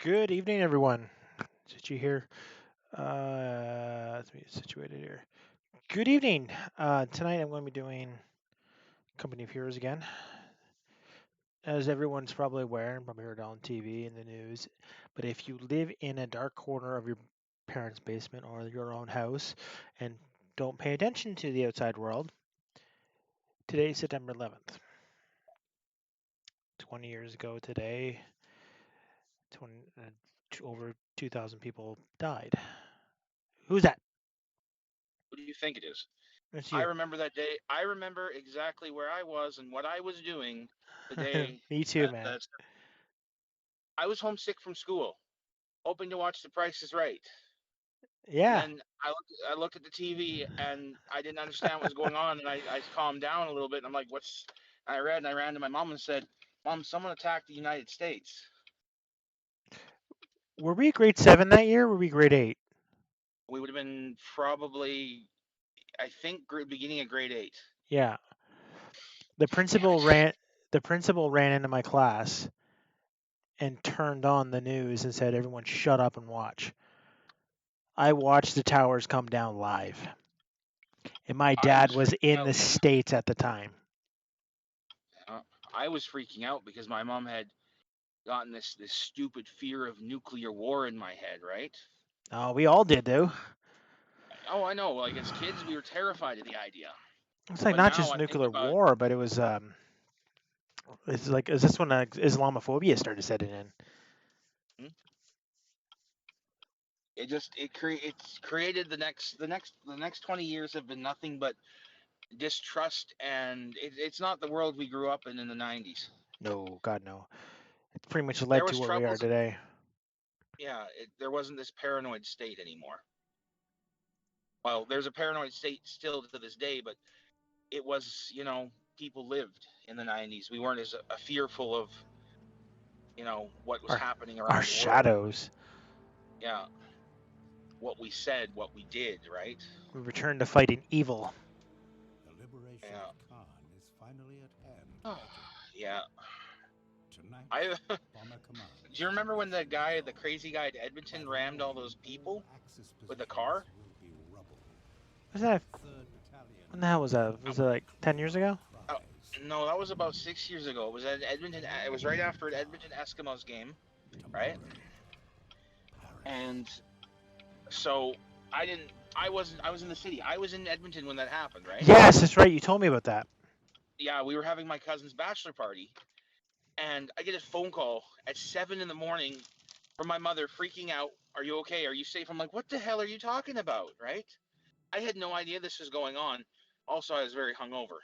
Good evening, everyone. Did you hear? Let me get situated here. Good evening. Tonight I'm going to be doing Company of Heroes again. As everyone's probably aware, and probably heard on TV and the news, but if you live in a dark corner of your parents' basement or your own house and don't pay attention to the outside world, today is September 11th. 20 years ago today, 20, over 2,000 people died. Who's that? What do you think it is? That's I you. remember that day. I remember exactly where I was and what I was doing the day Me too, that man. that I was homesick from school, hoping to watch The Price is Right. And Yeah. then I looked at the TV and I didn't understand what was going on, and I calmed down a little bit, and I'm like, "What's?" I read and I ran to my mom and said, "Mom, someone attacked the United States." Were we grade 7 that year? Or were we grade 8? We would have been probably, I think, beginning of grade 8. Yeah. The Damn principal it! ran the principal ran into my class and turned on the news and said everyone shut up and watch. I watched the towers come down live. And my I dad was was freaking in the out. States at the time. Uh, I was freaking out because my mom had gotten this stupid fear of nuclear war in my head, right? Oh, we all did though. Oh, I know. Like as kids, we were terrified of the idea, It's like but not now just I think nuclear about war, but it was it's like is this when Islamophobia started setting in? hmm, it's created the next 20 years have been nothing but distrust, and it's not the world we grew up in the 90s. No, God no. It's pretty much There led to was where we are troubles. today. Yeah, there wasn't this paranoid state anymore. Well, there's a paranoid state still to this day, but it was, people lived in the 90s. We weren't as fearful of, what was Our happening our around the world. shadows. Yeah, what we said, what we did, right? We returned to fighting evil. The liberation Yeah. of Caen is finally at hand, Major. Yeah. Tonight, I do Bomber Command's you remember when generation will the fall. crazy guy at By Edmonton the rammed all morning, those all people Axis with a positions car? will be rubble. Was that Third Battalion when the hell was that? Oh, Was it like 10 years ago? oh, prize. no, that was about 6 years ago. It was at Edmonton. It was right Tomorrow, after an Edmonton Caen. Eskimos game, right? Tomorrow, Paris. And so I didn't. I wasn't. I was in the city. I was in Edmonton when that happened, right? Yes, that's right. You told me about that. Yeah, we were having my cousin's bachelor party, and I get a phone call at 7 in the morning from my mother freaking out. Are you okay? Are you safe? I'm like, what the hell are you talking about? Right? I had no idea this was going on. Also, I was very hungover.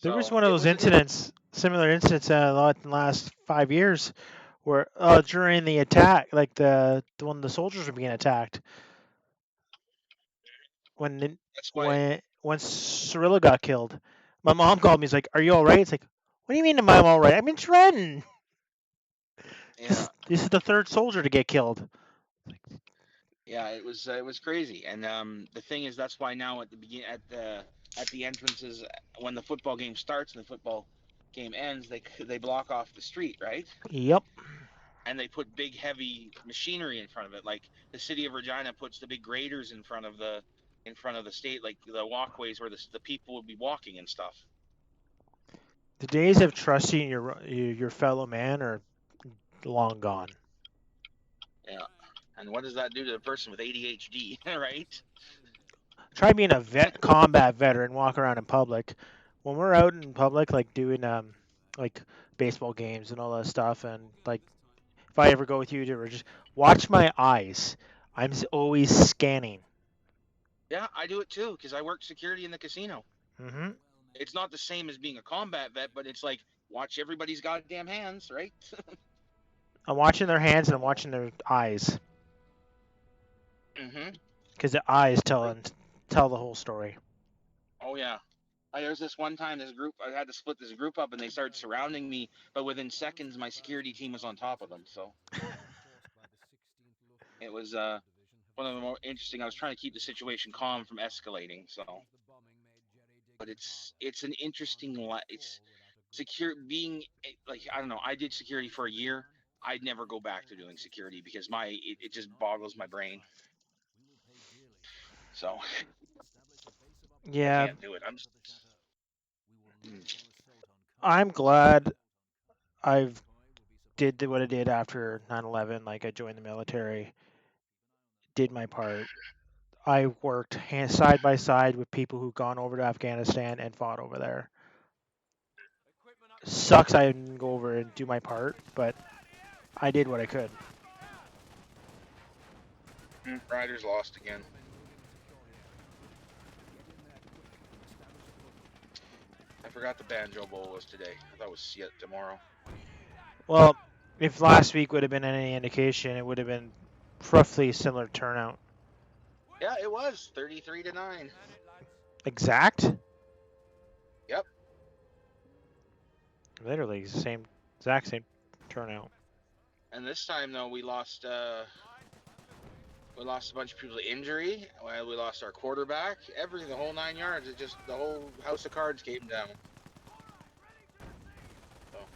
There was So one of it those was an incidents, similar incidents, a lot in the last 5 years, where during the attack, like when the soldiers were being attacked, when that's why. when Cirillo got killed, my mom called me. He's like, "Are you all right?" It's like, "What do you mean, am I all right? I'm in Trenton. This Yeah, is this is the third soldier to get killed." yeah, it was crazy. And the thing is, that's why now at the entrances when the football game starts and the football game ends, they block off the street, right? Yep. And they put big heavy machinery in front of it, like the city of Regina puts the big graders in front of the state, like the walkways where the people would be walking and stuff. The days of trusting your fellow man are long gone. Yeah. And what does that do to the person with ADHD, right? Try being a combat veteran, walk around in public. When we're out in public, like doing like baseball games and all that stuff, and like if I ever go with you to just watch my eyes, I'm always scanning. Yeah, I do it too because I work security in the casino. Hmm. It's not the same as being a combat vet, but it's like watch everybody's goddamn hands, right? I'm watching their hands and I'm watching their eyes Mm-hmm. because the eyes tell the whole story. Oh yeah. There's this one time this group I had to split this group up and they started surrounding me, but within seconds my security team was on top of them. So it was one of the more interesting. I was trying to keep the situation calm from escalating. So, but it's an interesting. It's secure being like I don't know. I did security for a year. I'd never go back to doing security because it just boggles my brain. So I Yeah, can't do it. I'm glad I've did what I did after 9/11. Like I joined the military, did my part. I worked side by side with people who've gone over to Afghanistan and fought over there. Sucks I didn't go over and do my part, but I did what I could. Riders lost again. I forgot the Banjo Bowl was today. I thought it was yet tomorrow. Well, if last week would have been any indication, it would have been roughly similar turnout. Yeah, it was 33-9. Exact? Yep. Literally the same, exact same turnout. And this time though, we lost. We lost a bunch of people to injury. We lost our quarterback. Everything, the whole 9 yards. It just the whole house of cards came down. So,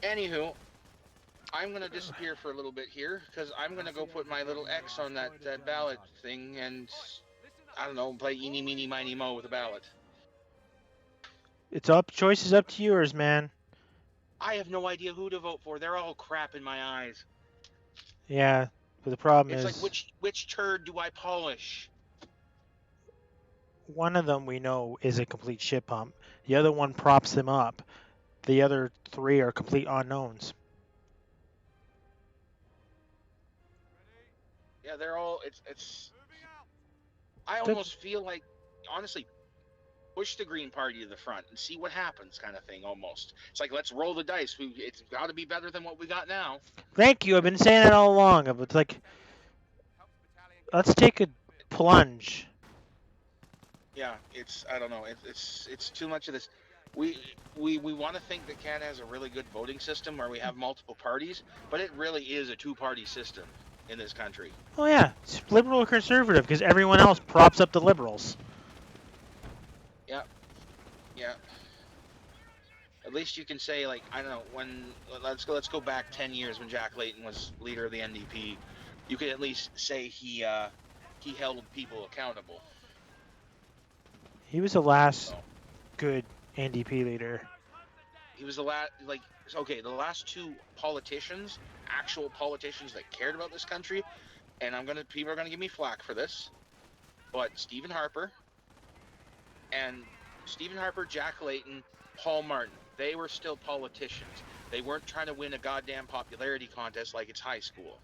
anywho, I'm gonna disappear for a little bit here because I'm gonna go put my little X on that ballot thing and I don't know, play eeny meeny miny mo with a ballot. It's up. Choice is up to yours, man. I have no idea who to vote for. They're all crap in my eyes. Yeah, but the problem It's like is which turd do I polish? one of them we know is a complete shit pump. The other one props them up. The other three are complete unknowns. Yeah, they're all. It's. I The, almost feel like, honestly, push the Green Party to the front and see what happens, kind of thing. Almost. It's like let's roll the dice. It's got to be better than what we got now. thank you. I've been saying it all along. It's like let's take a plunge. Yeah, it's. I don't know. It's too much of this. We want to think that Canada has a really good voting system where we have multiple parties, but it really is a two-party system in this country. Oh yeah, it's liberal or conservative because everyone else props up the liberals. Yeah, yeah. At least you can say like I don't know when let's go back 10 years when Jack Layton was leader of the NDP. You could at least say he held people accountable. He was the last So good NDP leader. he was the last like okay the last two politicians, actual politicians that cared about this country, and people are gonna give me flack for this, but Stephen Harper, Jack Layton, Paul Martin, they were still politicians. They weren't trying to win a goddamn popularity contest like it's high school.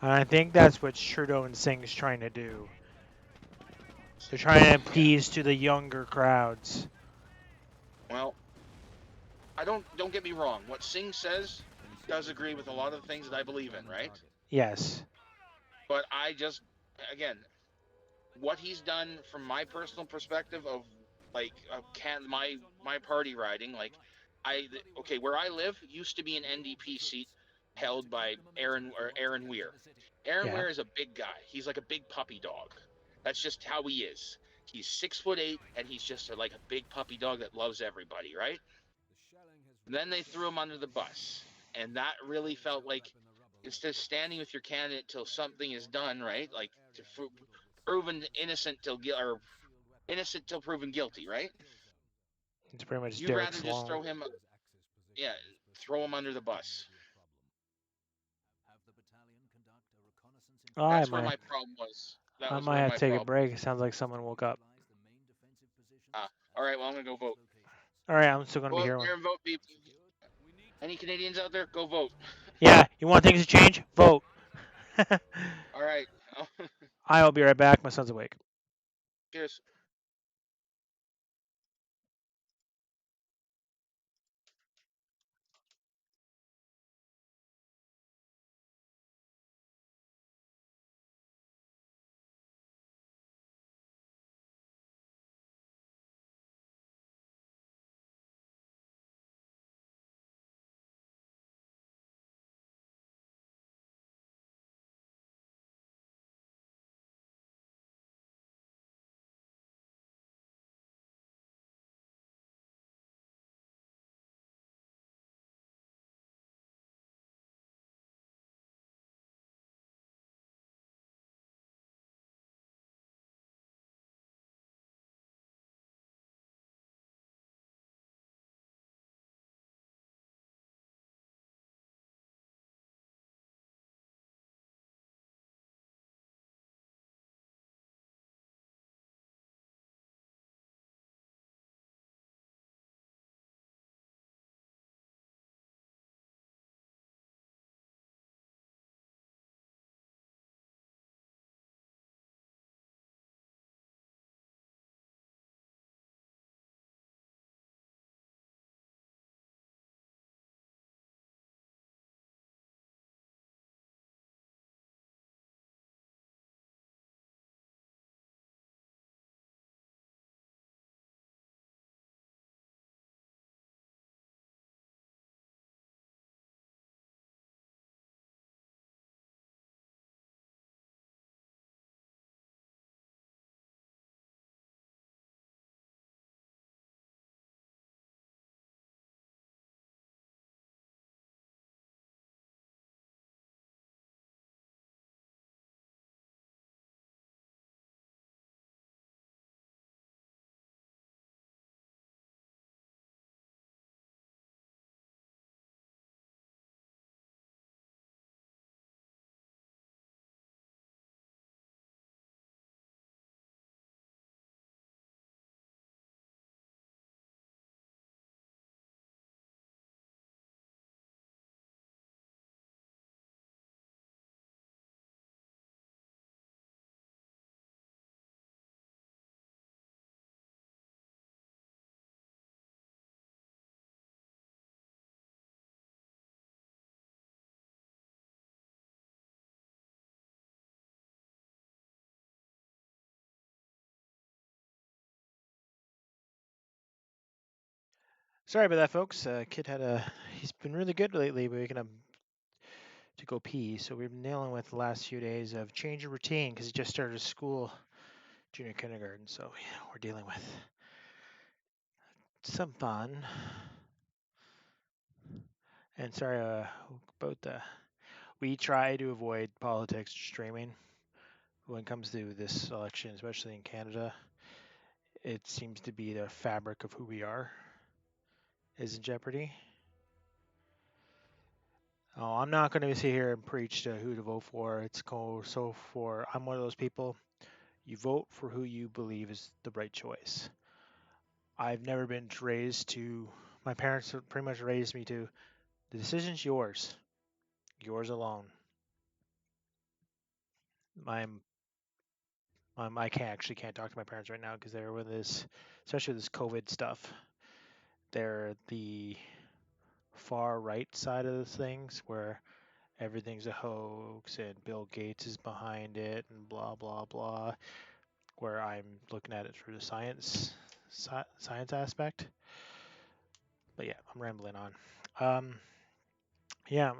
And I think that's what Trudeau and Singh's trying to do. They're trying to Yeah. appease to the younger crowds. Well, don't get me wrong. What Singh says does agree with a lot of the things that I believe in, right? Yes. But I just again, what he's done from my personal perspective of like can my party riding like okay where I live used to be an NDP seat held by Aaron Weir. Aaron Yeah. Weir is a big guy. He's like a big puppy dog. That's just how he is. He's 6'8" and he's just like a big puppy dog that loves everybody, right? Then they threw him under the bus, and that really felt like instead of standing with your candidate till something is done, right? Like proven innocent or innocent till proven guilty, right? It's pretty much You'd Derek rather just Sloan. yeah, throw him under the bus. Oh, That's where my problem was. That I was might where have to my take a problem break. was. It sounds like someone woke up. All right, well I'm gonna go vote. All right, I'm still gonna Go be out here. there and vote, people. Any Canadians out there, go vote. Yeah, you want things to change? Vote. All right. I'll be right back. My son's awake. Cheers. Sorry about that, folks. Kid had a. He's been really good lately, waking up to go pee. So we've been dealing with the last few days of change of routine because he just started school, junior kindergarten. So yeah, we're dealing with some fun. And sorry about the. We try to avoid politics streaming when it comes to this election, especially in Canada. It seems to be the fabric of who we are is in jeopardy. Oh, I'm not going to sit here and preach to who to vote for. So for I'm one of those people. You vote for who you believe is the right choice. I've never been raised to. My parents pretty much raised me to the decision's yours alone. I'm, I can't talk to my parents right now because they're with this, especially this COVID stuff. They're the far right side of the things where everything's a hoax and Bill Gates is behind it and blah blah blah. Where I'm looking at it through the science aspect. But yeah, I'm rambling on. Um, yeah,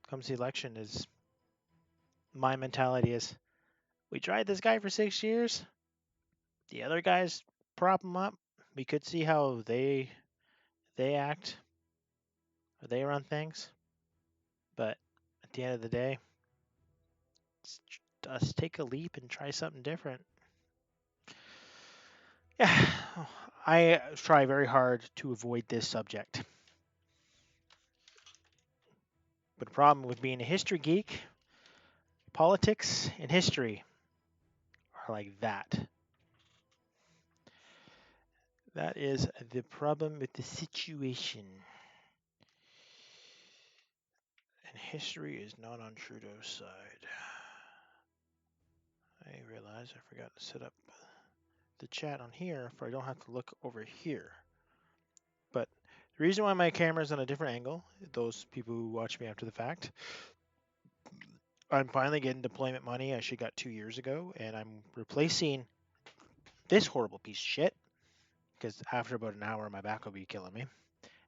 comes the election is my mentality is we tried this guy for 6 years. The other guys prop him up. We could see how they act or they run things. But at the end of the day, let's take a leap and try something different. Yeah, I try very hard to avoid this subject. But the problem with being a history geek, politics and history are like that. That is the problem with the situation. And history is not on Trudeau's side. I realize I forgot to set up the chat on here for I don't have to look over here. But the reason why my camera is on a different angle, those people who watch me after the fact, I'm finally getting deployment money I should got 2 years ago, and I'm replacing this horrible piece of shit because after about an hour my back will be killing me.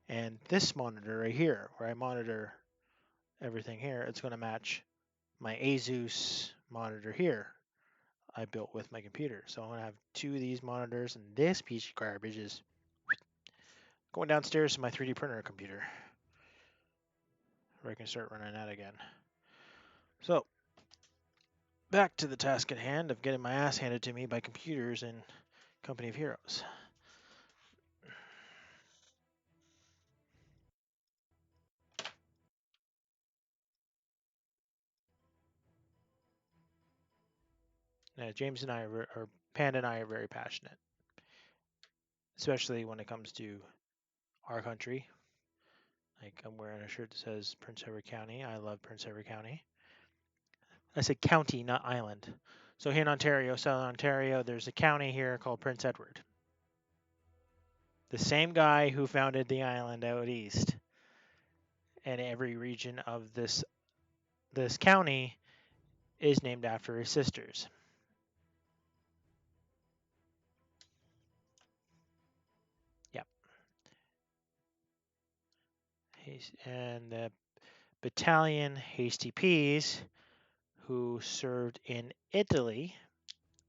And this monitor right here, where I monitor everything here, it's going to match my Asus monitor here I built with my computer. So I'm going to have two of these monitors, and this piece of garbage is going downstairs to my 3D printer computer where I can start running that again. So back to the task at hand of getting my ass handed to me by computers in Company of Heroes. Now, James and I or Panda and I are very passionate, especially when it comes to our country. Like I'm wearing a shirt that says Prince Edward County. I love Prince Edward County. I said county, not island. So here in Ontario, Southern Ontario, there's a county here called Prince Edward. The same guy who founded the island out east. And every region of this county is named after his sisters. Yep. And the battalion Hasty Peas, who served in Italy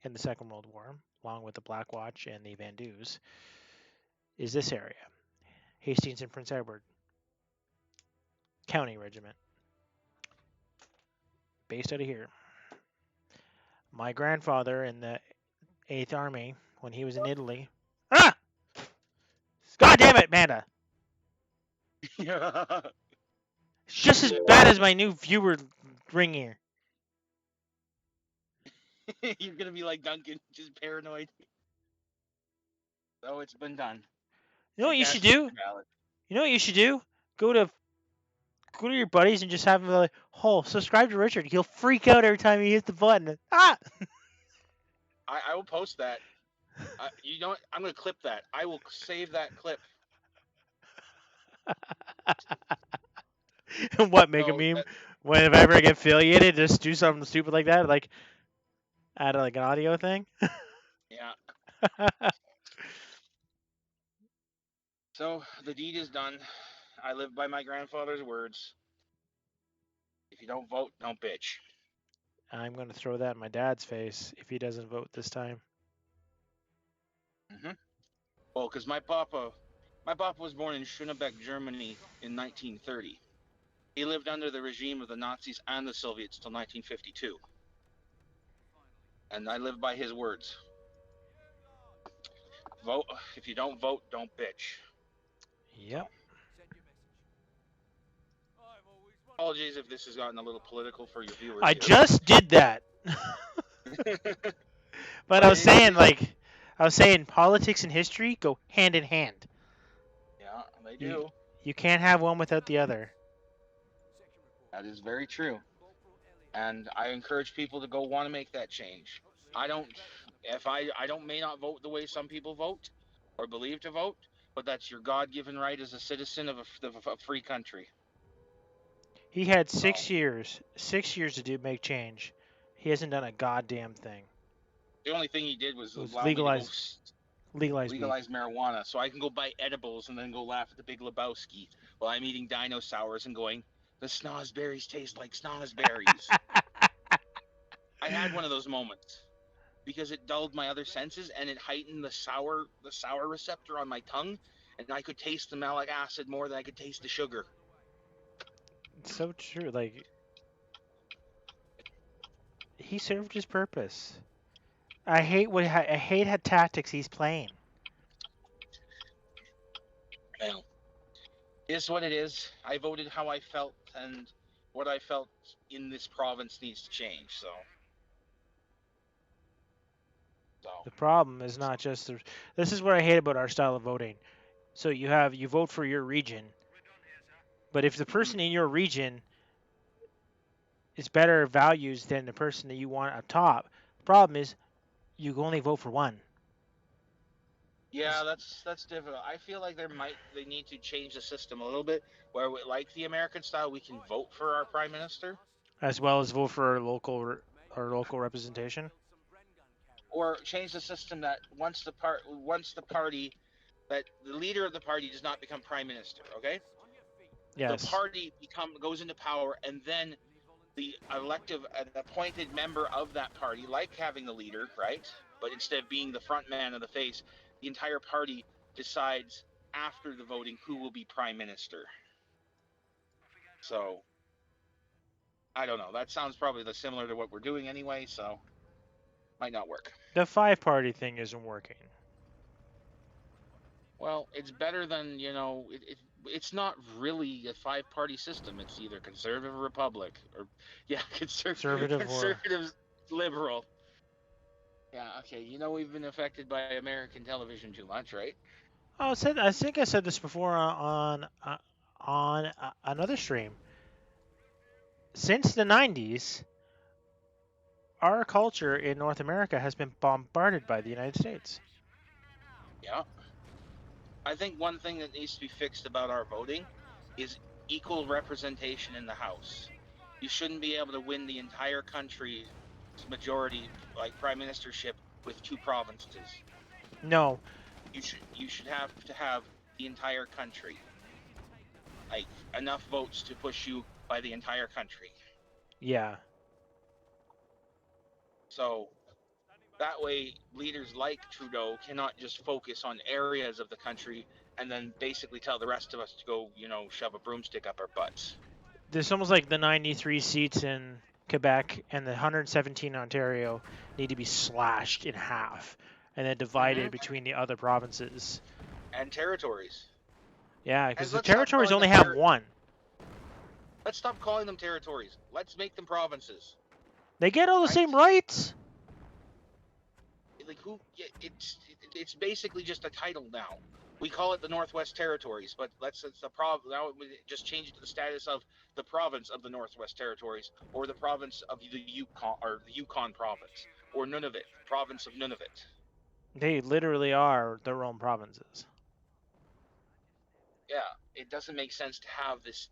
in the Second World War, along with the Black Watch and the Vandus, is this area. Hastings and Prince Edward County Regiment, based out of here. My grandfather in the 8th Army, when he was in Italy. Ah! God damn it, Manda! You're It's just as bad as my new viewer ring here. gonna be like Duncan, just paranoid. Oh, it's been done. You know I what you should cast do? your ballot. You know what you should do? Go to your buddies and just have them like, oh, subscribe to Richard. He'll freak out every time he hits the button. Ah! I will post that. You know what? I'm gonna clip that. I will save that clip. What, make a So meme? Whenever I ever get affiliated, just do something stupid like that, like add like an audio thing. yeah. So the deed is done. I live by my grandfather's words. If you don't vote, don't bitch. I'm going to throw that in my dad's face if he doesn't vote this time. Hmm. Well, because my papa was born in Schönebeck, Germany in 1930. He lived under the regime of the Nazis and the Soviets till 1952. And I live by his words. Vote. If you don't vote, don't bitch. Yep. So, apologies if this has gotten a little political for your viewers I here. just did that. But But it is, I was saying politics and history go hand in hand. yeah, they You do. you can't have one without the other. That is very true. And I encourage people to go want to make that change. I don't, if I don't may not vote the way some people vote or believe to vote, but that's your God-given right as a citizen of a free country. He had So 6 years to make change. He hasn't done a goddamn thing. the only thing he did was It was allow me to go legalize weed. legalize marijuana, so I can go buy edibles and then go laugh at the Big Lebowski while I'm eating dinosaurs and going, the snozberries taste like snozberries. I had one of those moments because it dulled my other senses and it heightened the sour receptor on my tongue, and I could taste the malic acid more than I could taste the sugar. It's so true. Like he served his purpose. I hate how tactics he's playing. Well, it is what it is. I voted how I felt, and what I felt in this province needs to change. So The problem is not just this is what I hate about our style of voting. So you vote for your region, but if the mhm. person in your region is better values than the person that you want up top, the problem is you only vote for one. Yeah, that's difficult. I feel like they need to change the system a little bit, where like the American style, we can vote for our prime minister, As well as vote for our local representation. or change the system that once the party that the leader of the party does not become prime minister. Okay, the Yes. party goes into power, and then the elective an appointed member of that party, like having the leader, right? But instead of being the front man of the face, the entire party decides after the voting who will be prime minister. So I don't know. That sounds probably similar to what we're doing anyway, so might not work. The five-party thing isn't working. Well, it's better than it's not really a five-party system. It's either conservative or republic, or yeah, Conservative or conservative liberal. Yeah, okay. We've been affected by American television too much, right? I think I said this before on another stream. Since the 90s, our culture in North America has been bombarded by the United States. Yeah. I think one thing that needs to be fixed about our voting is equal representation in the House. You shouldn't be able to win the entire country's majority, like prime ministership, with two provinces. No, You should have to have the entire country, like enough votes to push you by the entire country. yeah. So that way, leaders like Trudeau cannot just focus on areas of the country and then basically tell the rest of us to go, shove a broomstick up our butts. There's almost like the 93 seats in Quebec and the 117 in Ontario need to be slashed in half and then divided Hmm. between the other provinces. And territories. Yeah, And because the let's stop territories calling only them have one. let's stop calling them territories. Let's make them provinces, They get all the right? same rights. Like who? It's basically just a title now. We call it the Northwest Territories, but it's the problem now. We just change it to the status of the province of the Northwest Territories, or the province of the Yukon, or the Yukon province, or Nunavut, province of Nunavut. They literally are their own provinces. Yeah, it doesn't make sense to have this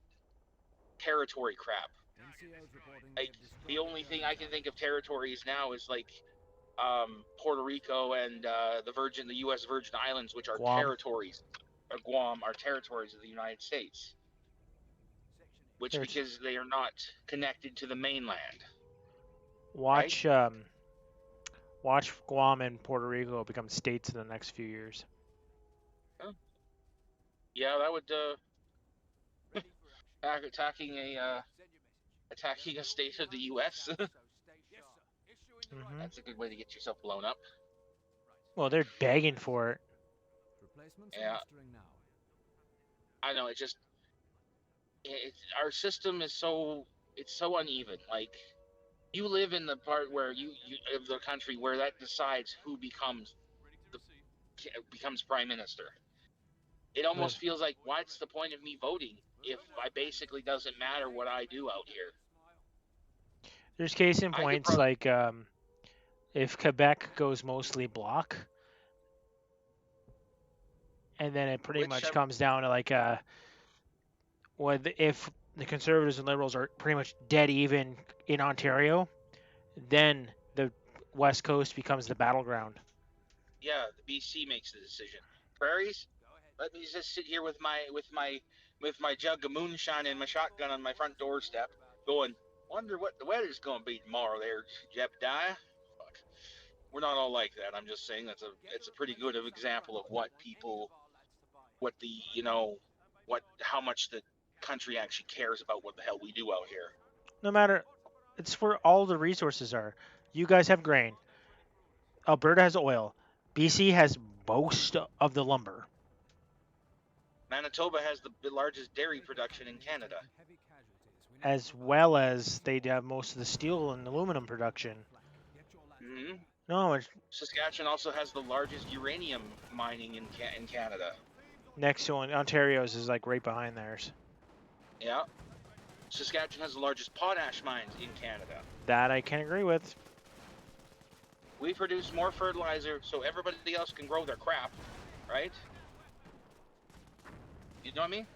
territory crap. Like the only thing I can think of territories now is like Puerto Rico and the U.S. Virgin Islands, which are Guam. territories. or Guam are territories of the United States, which There's because they are not connected to the mainland, right? watch watch Guam and Puerto Rico become states in the next few years. Yeah, that would attacking a state of the U.S. Hmm. That's a good way to get yourself blown up. Well, they're begging for it. Replacements are Yeah, mustering now. I know. Our system is so uneven. Like you live in the part where you of the country where that decides who the becomes prime minister. It But almost feels like what's the point of me voting if I basically doesn't matter what I do out here. there's case in I could points probably like if Quebec goes mostly bloc, and then it pretty which much comes down to like if the Conservatives and Liberals are pretty much dead even in Ontario, then the West Coast becomes the battleground. yeah, the BC makes the decision. Prairies, let me just sit here with my jug of moonshine and my shotgun on my front doorstep, going, wonder what the weather's going to be tomorrow. There, Jebediah. Fuck. We're not all like that. I'm just saying it's a pretty good of example of what the how much the country actually cares about what the hell we do out here. No matter, it's where all the resources are. You guys have grain. Alberta has oil. BC has most of the lumber, Manitoba has the largest dairy production in Canada. as well as they have most of the steel and aluminum production. Hmm. No, it's Saskatchewan also has the largest uranium mining in Canada. next to Ontario's is like right behind theirs. Yeah. Saskatchewan has the largest potash mines in Canada. That I can agree with. We produce more fertilizer so everybody else can grow their crap, right? You know what I mean?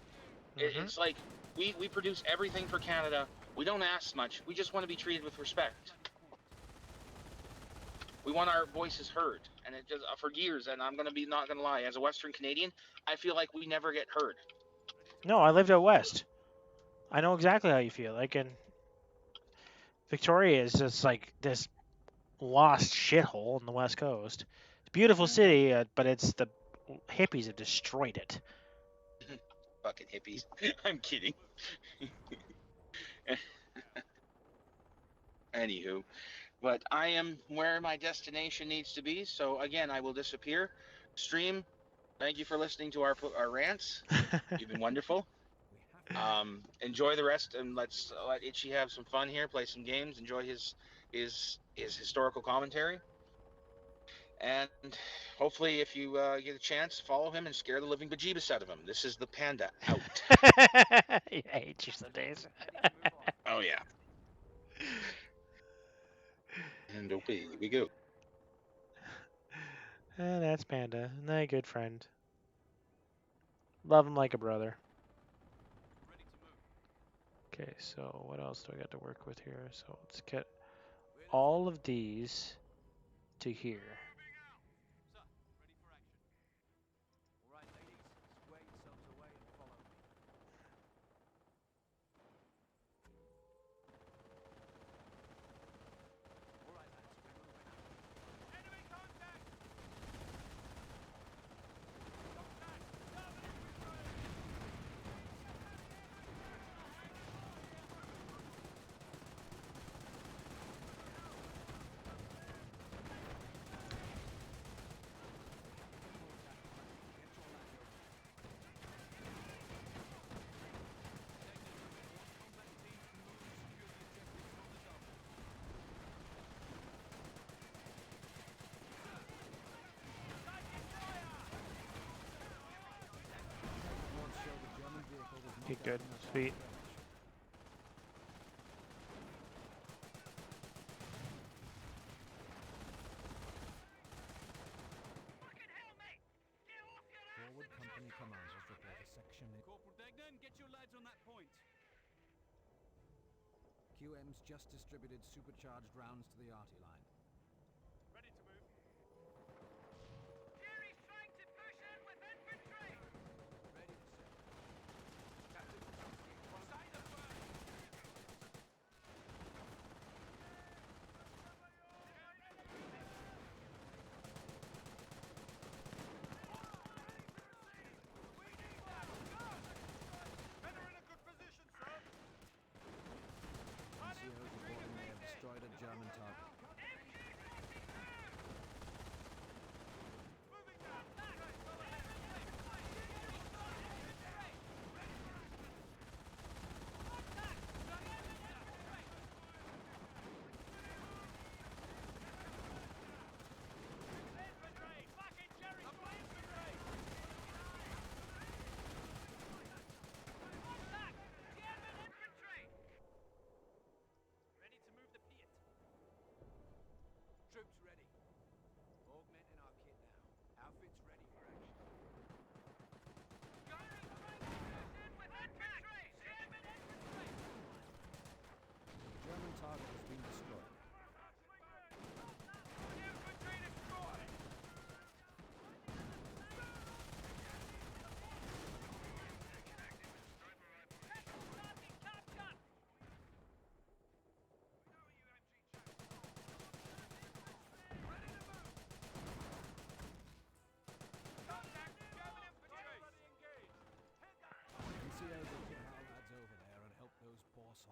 Hmm. It's like we produce everything for Canada. We don't ask much. We just want to be treated with respect. We want our voices heard, and it just for years. And I'm not gonna lie, as a Western Canadian, I feel like we never get heard. No, I lived out west. I know exactly how you feel. Like in Victoria is just like this lost shithole in the west coast. It's a beautiful Mm-hmm. city, but it's the hippies have destroyed it. Fucking hippies. I'm kidding. Anywho, but I am where my destination needs to be. So again, I will disappear. Stream. Thank you for listening to our rants. You've been wonderful. Enjoy the rest, and let Itchy have some fun here. Play some games. Enjoy his historical commentary, and hopefully, if you get a chance, follow him and scare the living bejeebus out of him. This is the panda out. I hate you some days. Oh yeah, and okay, here we go. That's Panda. My good friend. Love him like a brother. Okay, so what else do I got to work with here? So let's get all of these to here. Okay, good. Sweet. Forward company commanders report a section in Corporal Degnan, get your lads on that point. QM's just distributed supercharged rounds to the arty line. Ready to move. Jerry's trying to push in with infantry!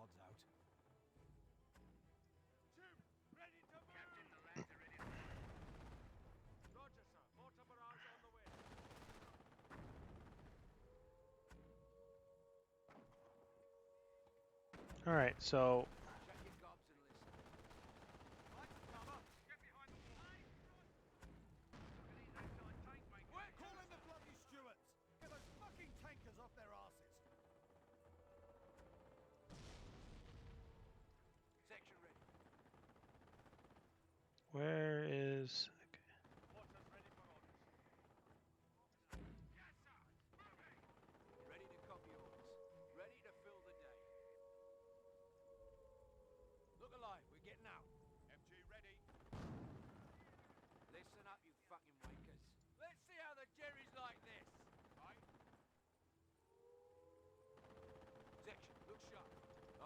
odds out. Troops, ready to move! Captain, the lads are ready to move. Roger, sir. Mortar barrage on the way. All right, so Shut your gobs and listen. Light cover. Get behind the wall. We're calling the bloody stewards! Get those fucking tankers off their asses! Section ready. where is? Mortars ready for orders. Yes, sir. Moving. Ready to copy orders. Ready to fill the day. Look alive, we're getting out. MG ready. Listen up, you fucking wankers. Let's see how the Jerry's like this. Right. Section, look sharp.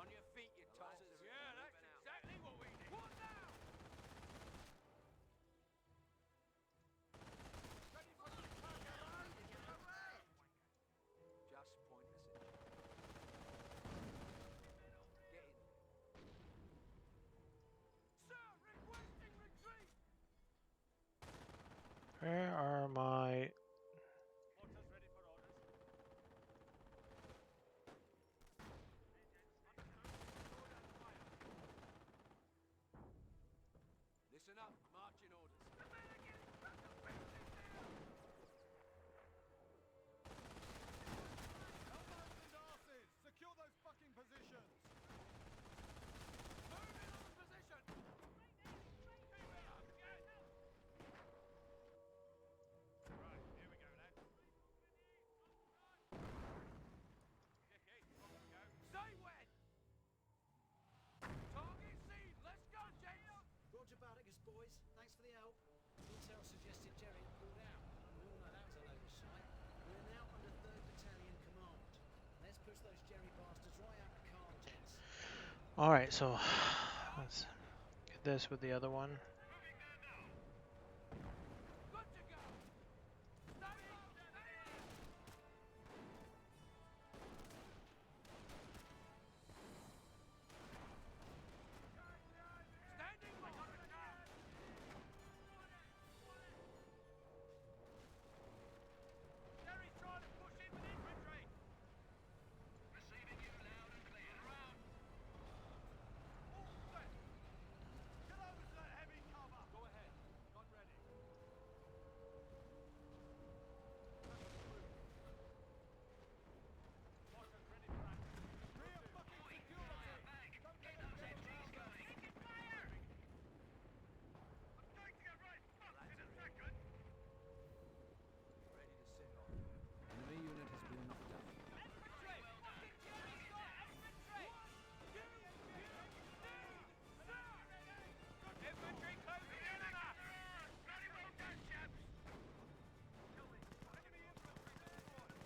On your feet, you tossers. Yeah, that's exactly what we need. What now? Ready for the Just point the section. Get in there. Sir, requesting retreat! Where are my? Mortars ready for orders. Listen up, marching orders. Elbows and arses! Secure those fucking positions! Move in on position! Right, here we go, lads. Dickie, on we go. Say when! Target seen! Let's go, gents! Roger Barticus, boys. Thanks for the help. Intel suggested Jerry had pulled out. We all know that was an oversight. We're now under 3rd Battalion command. Let's push those Jerry bastards right out of Caen, gents. All right, so let's get this with the other one. Good to go! Stand up! Standing by! Jerry's trying to push in with infantry. Receiving you loud and clear. Around. All set. Get over to that heavy cover. Go ahead. Gun ready. Mortars ready for action. Rear fucking security! Don't let them get around us! Taking fire! I'm going to get right fucked in a second. Ready to set off. Enemy unit has been knocked down. Infantry! Fucking Jerry's got infantry! Infantry closing in on us! Very well done, chaps! Enemy infantry forward!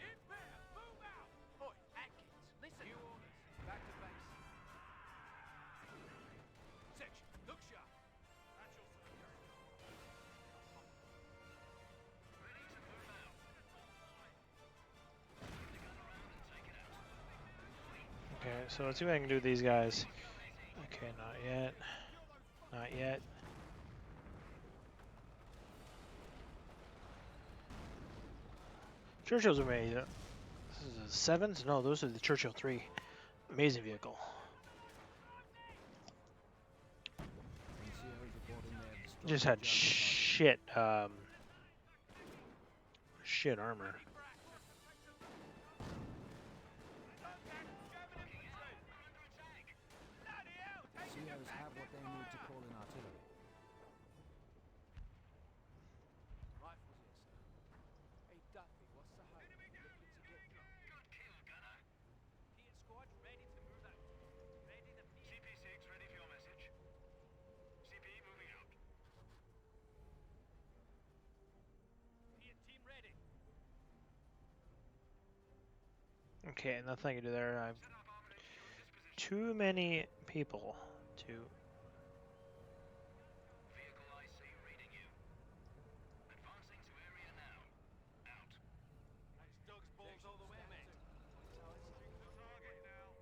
In there! Move out! Oi, Atkins, listen! New orders. Back to base. Section, look sharp. That's your sir, Jerry. Ready to move out. Okay, so let's see if I can do these guys. Okay, not yet. Not yet. Churchills are made. This is the sevens? No, those are the Churchill 3. Amazing vehicle. NCOs reporting they have destroyed Just the had German target. shit armor. NCOs have what they need to call in artillery. Rifles here, sir. Hey, Duffy, what's the hope? Looking to get drunk? Good kill, gunner. Piet squad ready to move out. Ready the CP6 ready for your message. CP moving out. Piet team ready. Okay, nothing I can do there. I've Set up armored HQ in this position. too many people to. Vehicle IC reading you. Advancing to area now. Out. That's Doug's balls all the way, mate. The target now.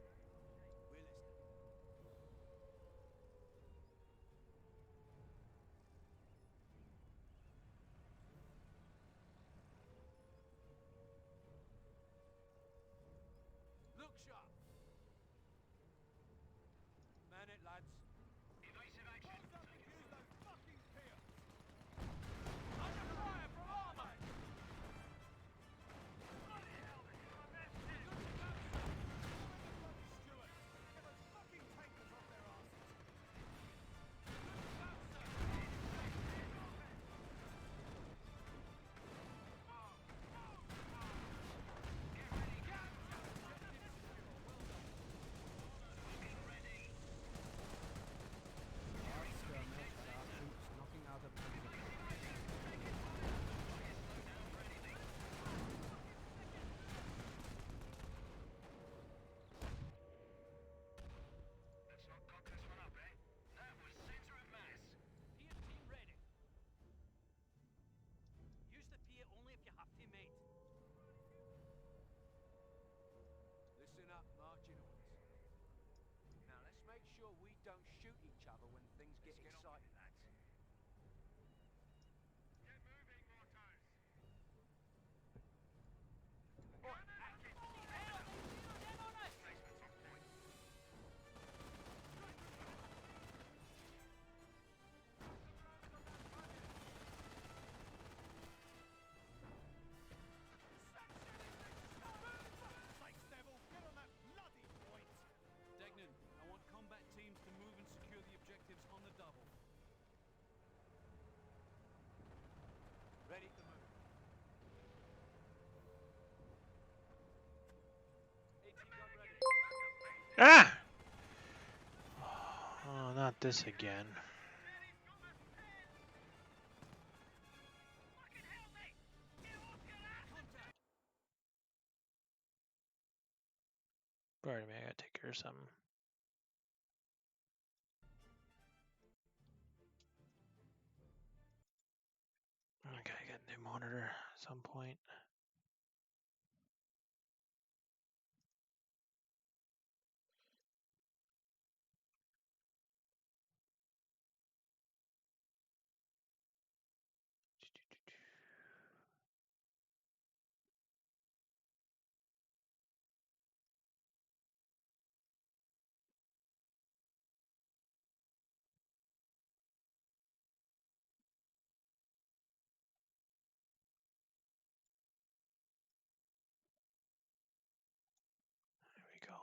look sharp. Man it, lads. Evasive action. Close up and use those fucking pills. Under fire from armor. Bloody hell, this is my best We're hit. good to go, sir. Follow the bloody Stuart. Get those fucking tankers off their asses. Good to go, sir. Get ready. Let's not cock this one up, eh? That was center of mass. Pier team ready. Use the pier only if you have to, mate. Listen up, marching orders. Now let's make sure we don't shoot each other when things get excited, lads. Get moving, Mortos. Placement's on point. Sakes, devil, get on that bloody point! Degnan, I want combat teams to move and secure the objectives on the double. Ready to move. 18 gun ready. Ah! Oh, not this again. Daddy's got my pen. Fucking hell, mate. Get off your ass. Contact! Alright, man, I gotta take care of something. Okay, I got a new monitor at some point. There we go.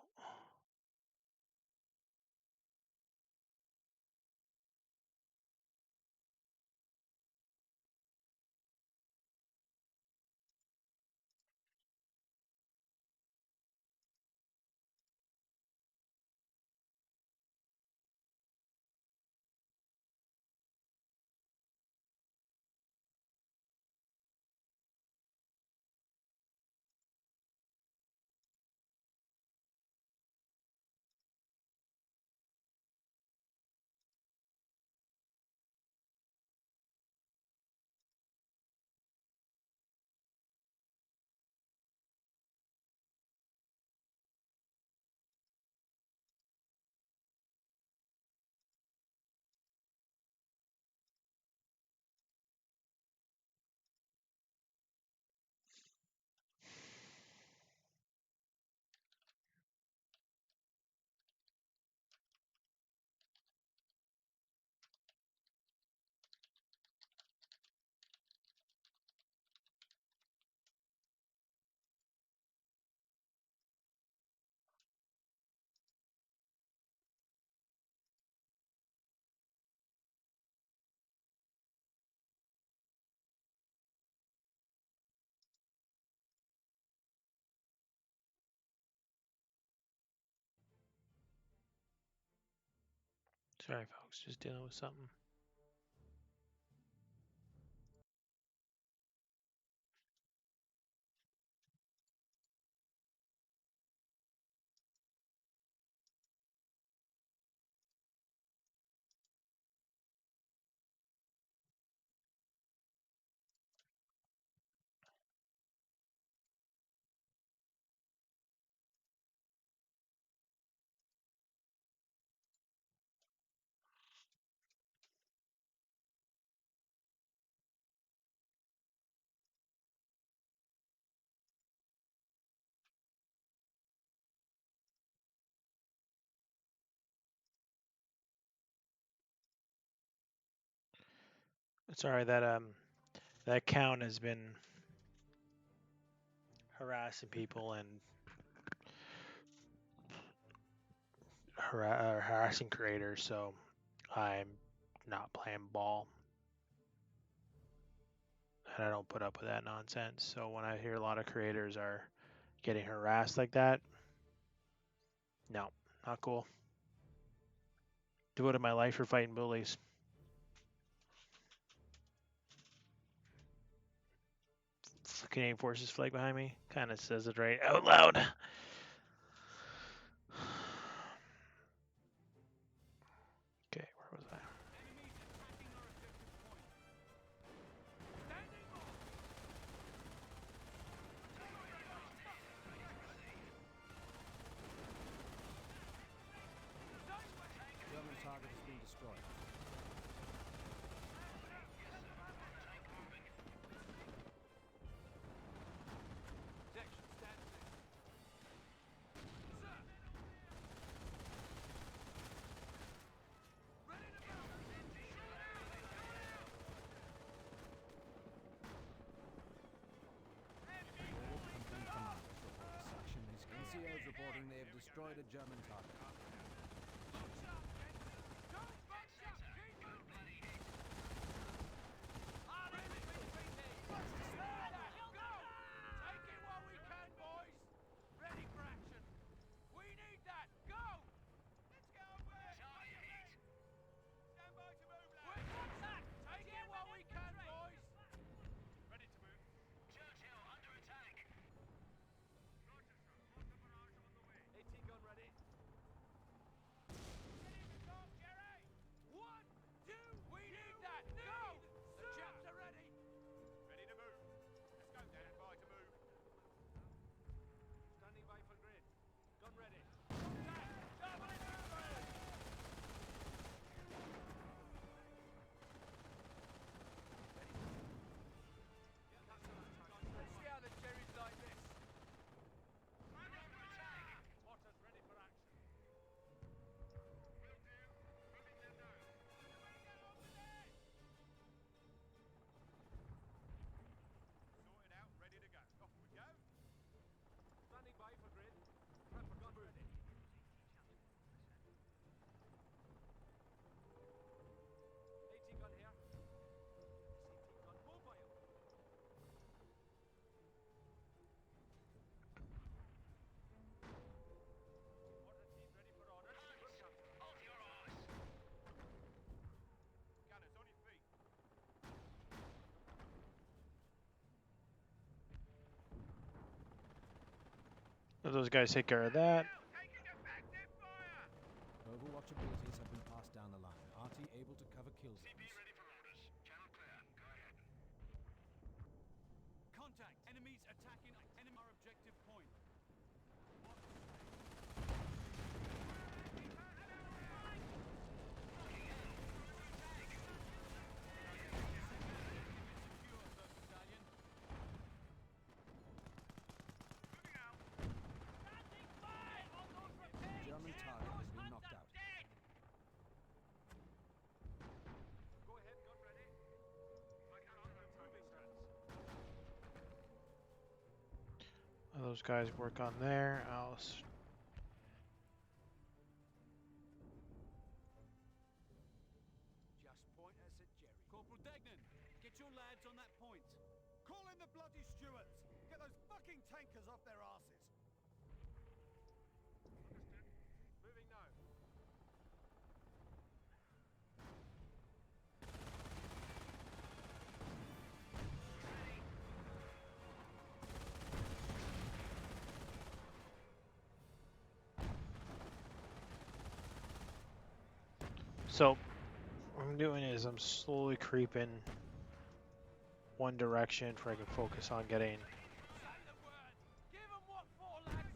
Sorry, folks, just dealing with something. Sorry, that count has been harassing people and harassing creators, so I'm not playing ball. And I don't put up with that nonsense. So when I hear a lot of creators are getting harassed like that, no, not cool. Devoted my life for fighting bullies. Canadian Forces flag behind me kind of says it right out loud. Okay, where was I? Enemies attacking our objective point. Standing off! German target has been destroyed. Section stands in. Sir! Ready to move! Company commanders report a section is NCOs reporting they have destroyed a German target. Bunch up, gents! Don't bunch up! Keep moving! RSVPT! Go! Take it while we can, boys! Ready for action! We need that! Go! Let's go, boys! Stand by to move, lads! We're contact! Take it while we can, boys! Ready to move. Churchill under attack. Roger, sir. Water barrage on the way. AT gun ready. Ready to talk, Jerry? 1, 2, we need that! Go! The chaps are ready! Ready to move. Let's go, Dan. By to move. Standing by for grid. Gun ready. Contact! German movement! Let's see how the Jerry's like this. Waters ready for action. Will do. Moving them now. Sorted out, ready to go. Off we go. Standing by for grid. Prep for gun ready. AT gun here. CT gun mobile. Water team ready for orders. Hold your eyes. Gunners on your feet. Let those guys take care of that. Taking effective fire. Overwatch abilities have been passed down the line. RT able to cover kill zones. ready for orders. Channel clear. Go ahead. Contact! Enemies attacking our objective point. Secure, 3rd Battalion. Moving out. German target has been knocked out. Go ahead, gun ready. Moving strands. Let those guys work on there. Just point us at Jerry. Corporal Degnan, get your lads on that point. Call in the bloody stewards! Get those fucking tankers off their asses! Understood. Moving now. So what I'm doing is I'm slowly creeping one direction for I can focus on getting. Say the word. Give 'em what for, lads.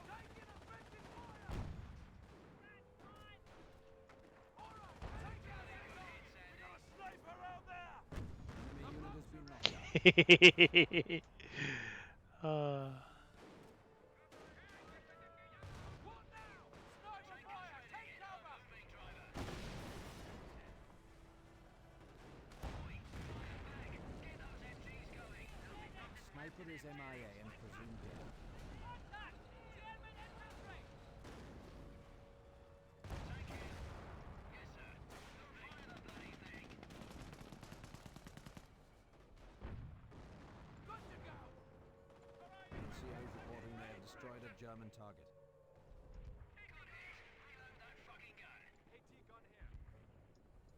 Taking offensive fire. All right, take out the exhaust. We got a sniper out there. Enemy unit has been knocked out. Skipper is MIA and presumed dead. Contact! German infantry! Good to go! NCO's reporting they have destroyed a German target. AT gun here.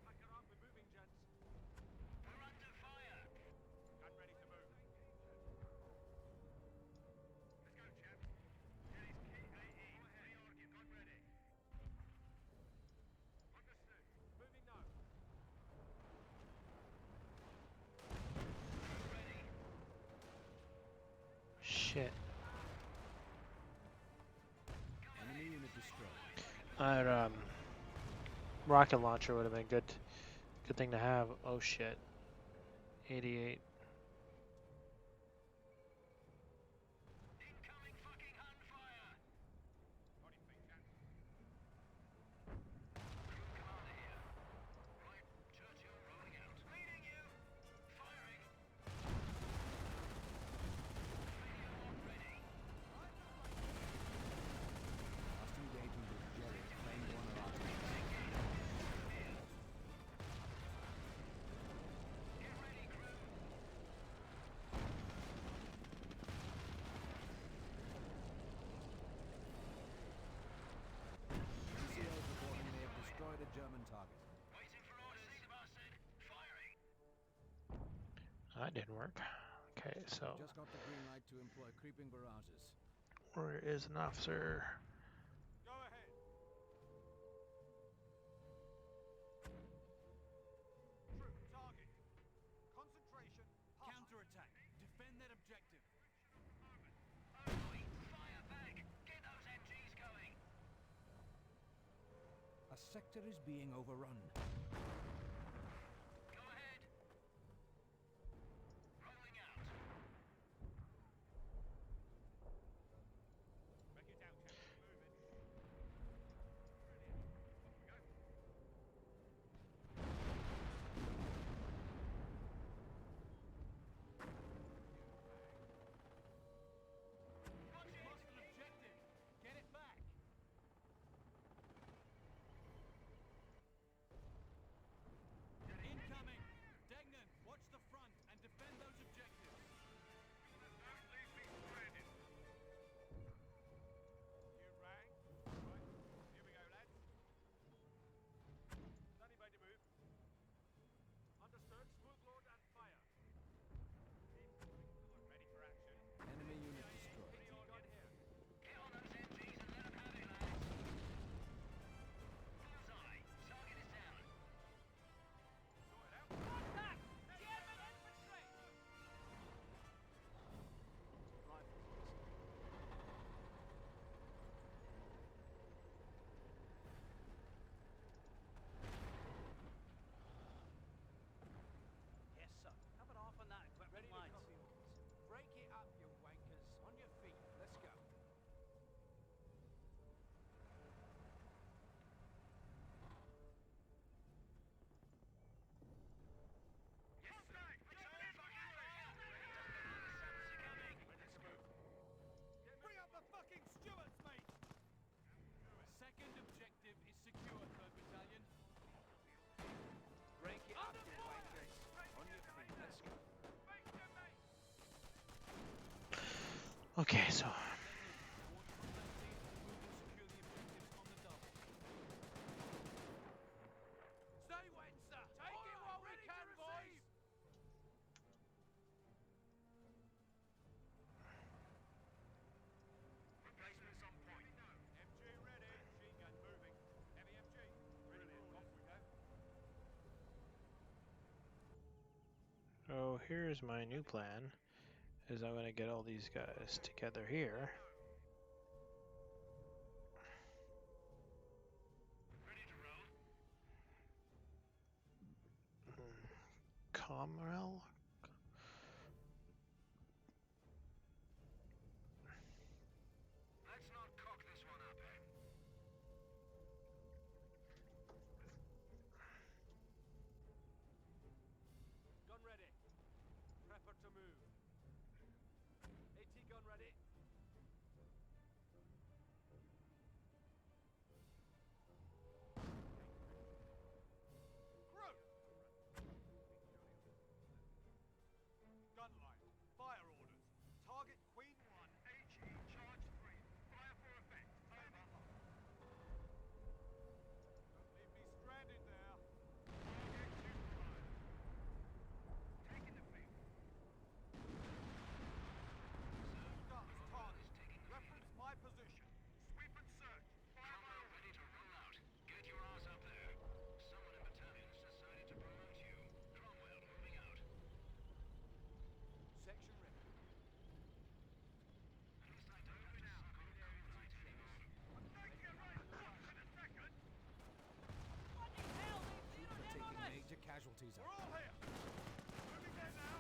Pack her up, we're moving, gents. Gun ready to move. Let's go, chaps. Gun ready. Understood. Moving now. Shit. Enemy unit destroyed. That rocket launcher would have been good thing to have. Oh shit. 88. Body feet, chaps. Last engagement with Jerry claimed one of our tanks. NCO's reporting they have destroyed a German target. That didn't work. Okay, so Just got the green light to employ creeping barrages. where is an officer? Go ahead. Troop target. Concentration. Hostile. Counterattack. Defend that objective. A sector is being overrun. Back it down, chaps. Moving. We've lost an objective. Get it back. Incoming. Degnan, watch the front and defend those objectives. Don't leave me stranded. You rang? Right. Here we go, lads. Standing by to move. Understood. Smoke load and fire. Ready for action. Enemy unit destroyed. AT gun here. Sort it out. Contact! German infantry! Yes, sir. Covered off on that equipment Ready to lines. copy orders. Break it up, you wankers. On your feet. Let's go. Bring up the fucking stewards, mate. Second objective is secure, 3rd Battalion. Break it up, you wankers. On your feet. Let's go. Okay, so Degnan, watch contact teams to move and secure the objectives on the double. Stay wet, sir. Take it while we can, boys. Replacements on point. MG ready. Machine gun moving. Heavy MG. Brilliant. Off we go. so here's my new plan. Is I'm gonna get all these guys together here. Comrel? Let's not cock this one up, eh? Gun ready. Prepper to move. gun ready. Crew! Gun line. Fire orders. Target Queen 1, HE, charge 3. Fire for effect. Over. Don't leave me stranded there. Target 2 Taking the field. Guns, target. Reference my position. Sweep and search. Fire my order. Ready to roll out. Get your ass up there. Someone in battalion's decided to promote you. Cromwell moving out. Section ready. At least I don't have to suck on cold right anymore. I'm taking it right up in a second. Bloody hell, they've zeroed in on us! Major casualties We're all here. Moving there now.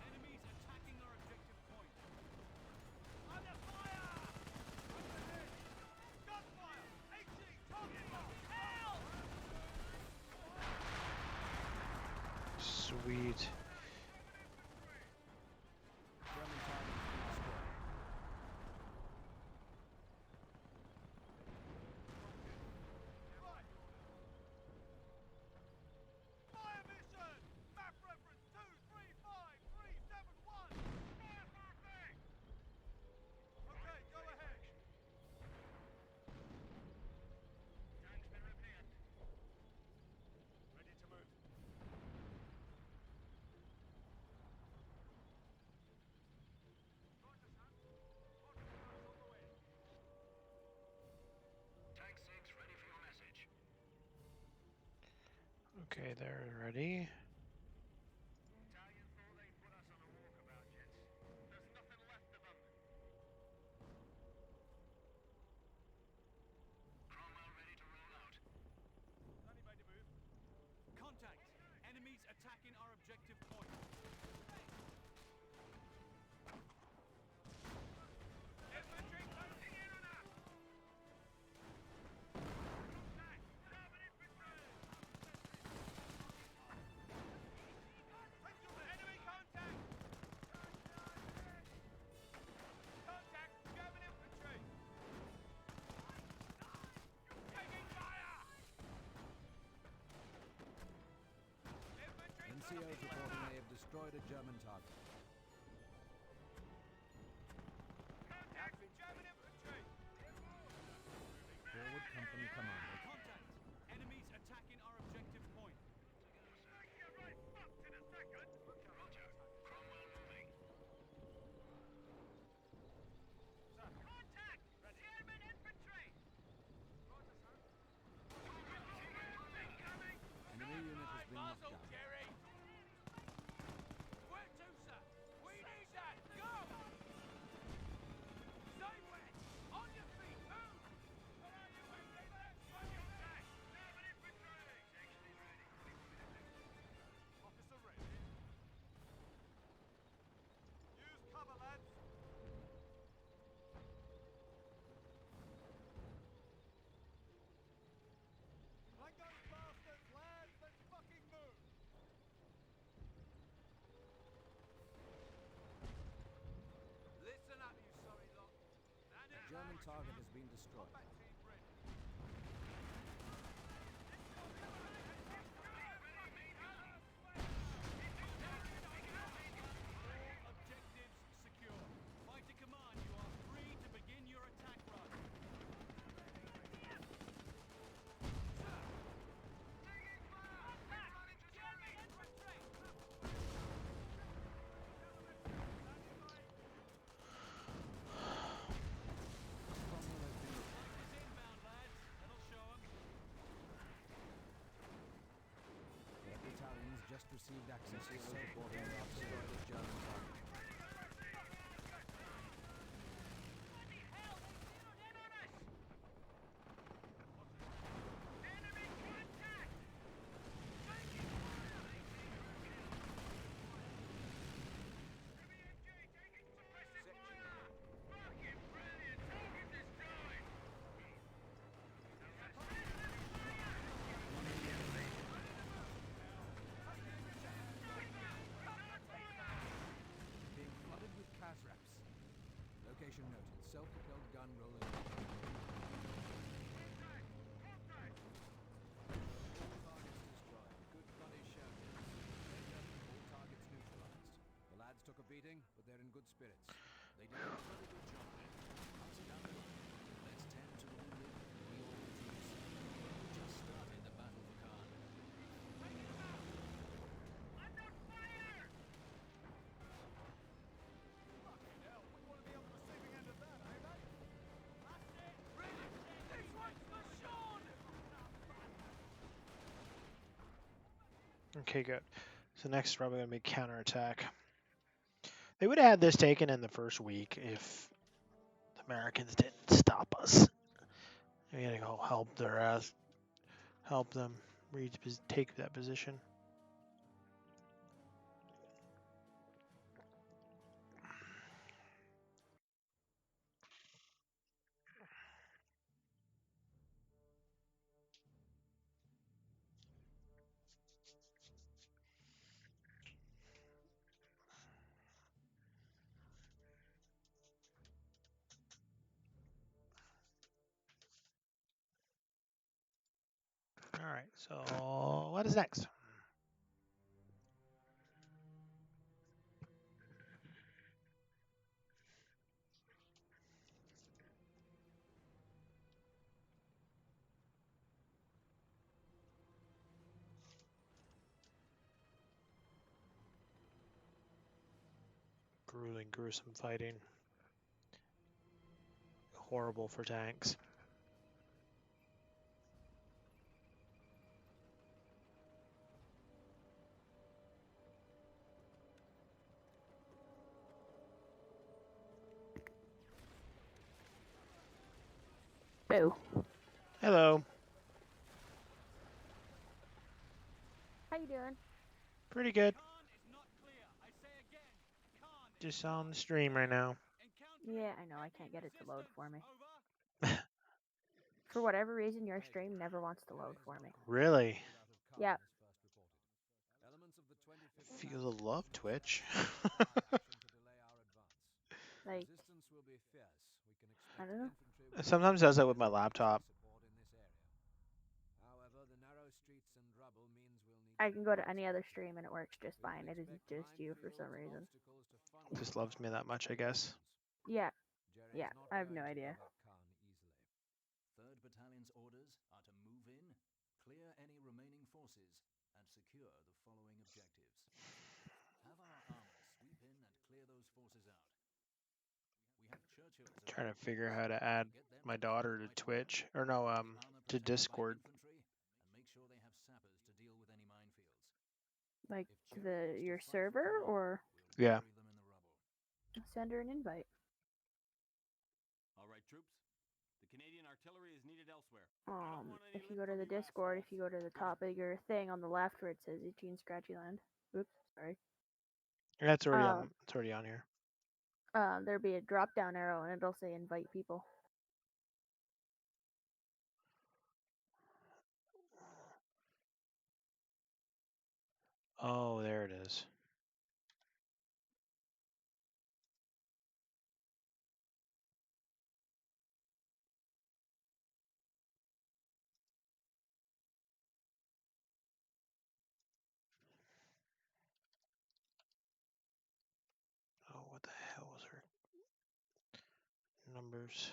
Enemies attacking our objective point. Under fire! Overhead! Gunfire! HE, target locked! Hell! Sweet. German target has been destroyed. Right. Fire mission! Map reference 235371! Fire for effect! Okay, go ahead. Tank's been repaired. Ready to move. Tank 6 ready for your message. Okay, they're ready. Italian thought they'd put us on a walkabout, gents. There's nothing left of them. Cromwell ready to roll out. Danny made a move. Contact. Enemies attacking our objective point. Infantry closing in on us! Contact! German infantry! Enemy contact! Contact! German infantry! Taking fire! Infantry NCOs closing in on reporting us! they have destroyed a German target. Contact! German infantry! Forward company commander. Contact. Enemies attacking our objective point. Make you right fucked in a second! Roger. Cromwell moving. Contact! German infantry! Incoming! Enemy unit has been knocked Muzzle, down. Jerry! Where to, sir? We need that! Go! Stay wet! On your feet! Move! Where are you, David? On your back! German infantry! Section is ready. Officer ready. Use cover, lads. Like those bastards, lads, let's fucking move! Listen up, you sorry lot. Stand it German back. target has been destroyed. Combat team ready. All objectives secure. Fighter command, you are free to begin your attack run. German infantry! Cromwell has been Location noted. Self-propelled gun rolling. All targets destroyed. Good bloody show. All targets neutralized. The lads took a beating, but they're in good spirits. They did a bloody good job. Pass it down the line. Let's tend to relive the old troops. We just started the battle for Caen. Fucking hell, we want to be on the receiving end of that, eh, mate? That's it! Really? This one's for Sean! Okay, good. So next, probably gonna be counterattack. They would have had this taken in the first week if the Americans didn't stop us. We had to go help their ass, help them take that position. All right. So what is next? Grueling, gruesome fighting. Horrible for tanks. Boo. Hello. How you doing? Pretty good. Caen is not clear. I say again, Caen is Just not on the stream right now. encountering Yeah, I know. I any can't get it to load for me. resistance. Over. For whatever reason, your stream never wants to load for me. Really? Yeah. Elements of the 25th Feel the love, Twitch. action to delay our advance. Like, Resistance will be fierce. We can I expect don't know. infantry It sometimes does that with my laptop. support in this area. However, the narrow streets and rubble means we'll need I can go to any other stream and it works just fine. It isn't just you for some minefields and reason. obstacles to funnel Just loves me that much, I guess. Yeah. Jerry's Yeah, not I have going no to idea. give up Caen easily. 3rd Battalion's orders are to move in, clear any remaining forces, and secure the following objectives. Have our armor sweep in and clear those forces out. We have Churchills Trying to available figure to out how us. to add Get them my to the daughter front to right Twitch. away. Or no, The armor to protected by Discord. infantry, and make sure they have sappers to deal with any minefields. Like If Cherry wants to your fight for server Caen, or we'll Yeah. bury them in the rubble. send her an invite. All right, troops. The Canadian artillery is needed elsewhere. If you go to the Discord, if you go to the top of your thing on the left where it says Itchy and Scratchy Land. Oops, sorry. That's already on. It's already on here. There'll be a drop down arrow and it'll say invite people. Oh, there it is. Oh, what the hell was her numbers?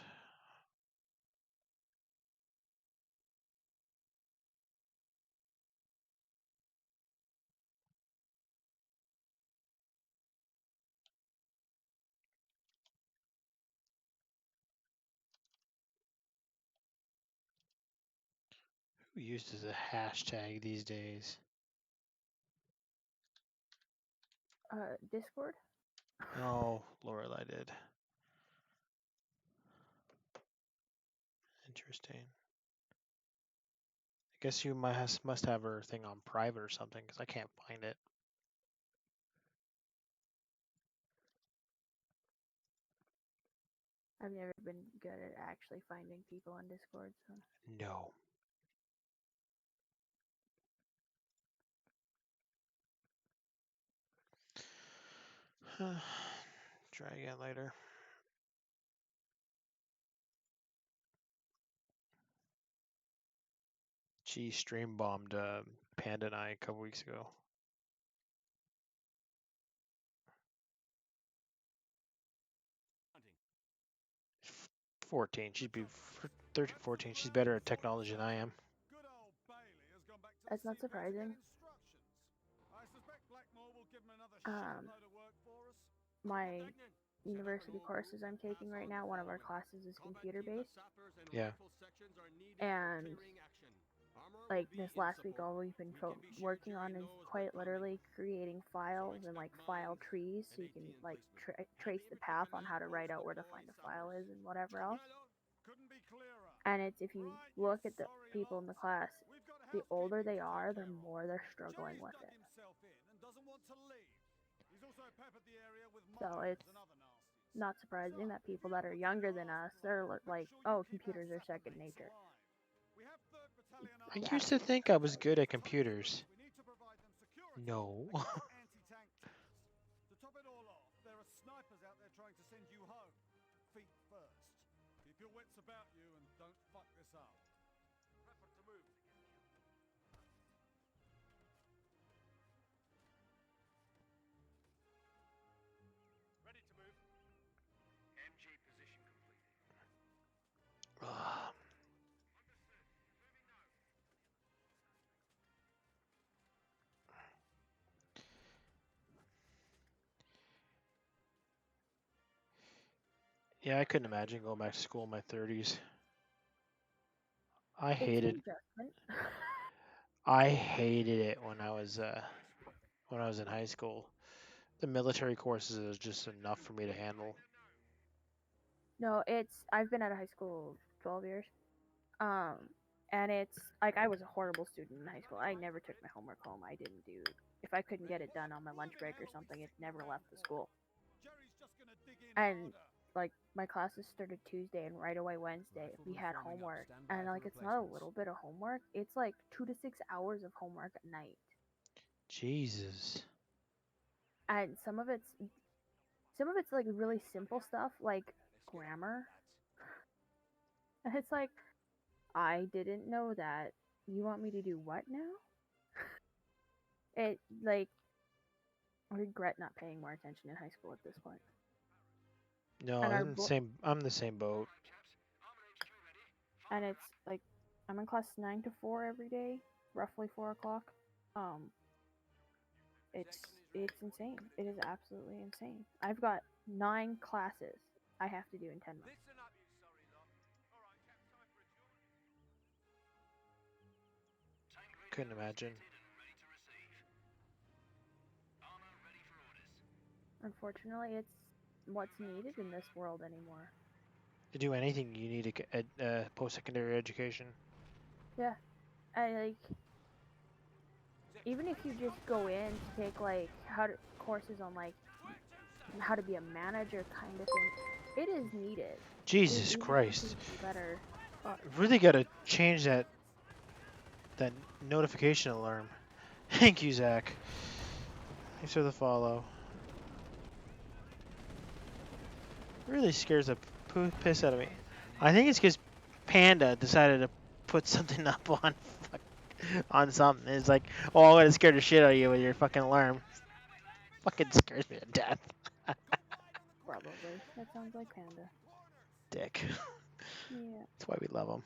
Who uses a hashtag these days? Discord? Oh, Lorelai did. Interesting. I guess you must have her thing on private or something because I can't find it. I've never been good at actually finding people on Discord, so. No. Try again later. G stream bombed Panda and I a couple weeks ago. 14. She'd be 13, 14. She's better at technology than I am. Good old Bailey has gone back to That's the not sea bed to get surprising. instructions. I suspect Blackmore will give him another Um, shitload of work for us. my university courses I'm taking right now, one of our classes is computer based, Yeah. and like this last week, all we've been working on is quite literally creating files and like file trees, so you can like trace the path on how to write out where to find a file is and whatever else. Couldn't be clearer. And it's if you Right, look at the sorry people in the lots. class, We've got the older housekeeping they to are, take the care of. more they're struggling Jerry's with done it. himself in and doesn't want to leave. He's also peppered the area with So mines it's and other nasties. not surprising So, that if people you that are ever younger take than us, last they're blow, like, make sure you oh, keep our computers are second satellite mates nature. alive. We have 3rd Battalion I Armored used to Forces. think I was good at Tons of computers. troops. We need to provide them security No. against anti-tank teams. To top it all off, there are snipers out there trying to send you home. Feet first. Keep your wits about you and don't fuck this up. Prepper to move. Ready to move. MG position completed. Ugh. Yeah, I couldn't imagine going back to school in my 30s. I It's an hated adjustment. I hated it when I was in high school. The military courses is just enough for me to handle. No, I've been out of high school 12 years. And it's like I was a horrible student in high school. I never took my homework home. I didn't do if I couldn't get it done on my lunch break or something, it never left the school. Jerry's just gonna dig in And harder. like my classes started Tuesday and right away Wednesday we had homework. And like it's not a little bit of homework. It's like 2 to 6 hours of homework at night. Jesus. And some of it's like really simple stuff like grammar. And it's like I didn't know that. You want me to do what now? It like I regret not paying more attention in high school at this point. No, And I'm the same boat. and it's like I'm in class 9 to 4 every day, roughly 4 o'clock. It's insane. It is absolutely insane. I've got 9 classes I have to do in 10 months. Listen up, you sorry lot. Alright, chaps, time for a jaunt. Couldn't imagine. Unfortunately, it's what's needed in this world anymore. To do anything, you need a post-secondary education. Yeah, I like even if you just go in to take like courses on like how to be a manager kind of thing, it is needed. Jesus Christ! Better. Really gotta change that notification alarm. Thank you, Zach. Thanks for the follow. Really scares the piss out of me. I think it's because Panda decided to put something up on something. It's like, oh, I'm gonna scare the shit out of you with your fucking alarm. Fucking scares me to death. Probably. That sounds like Panda. Dick. Yeah. That's why we love him.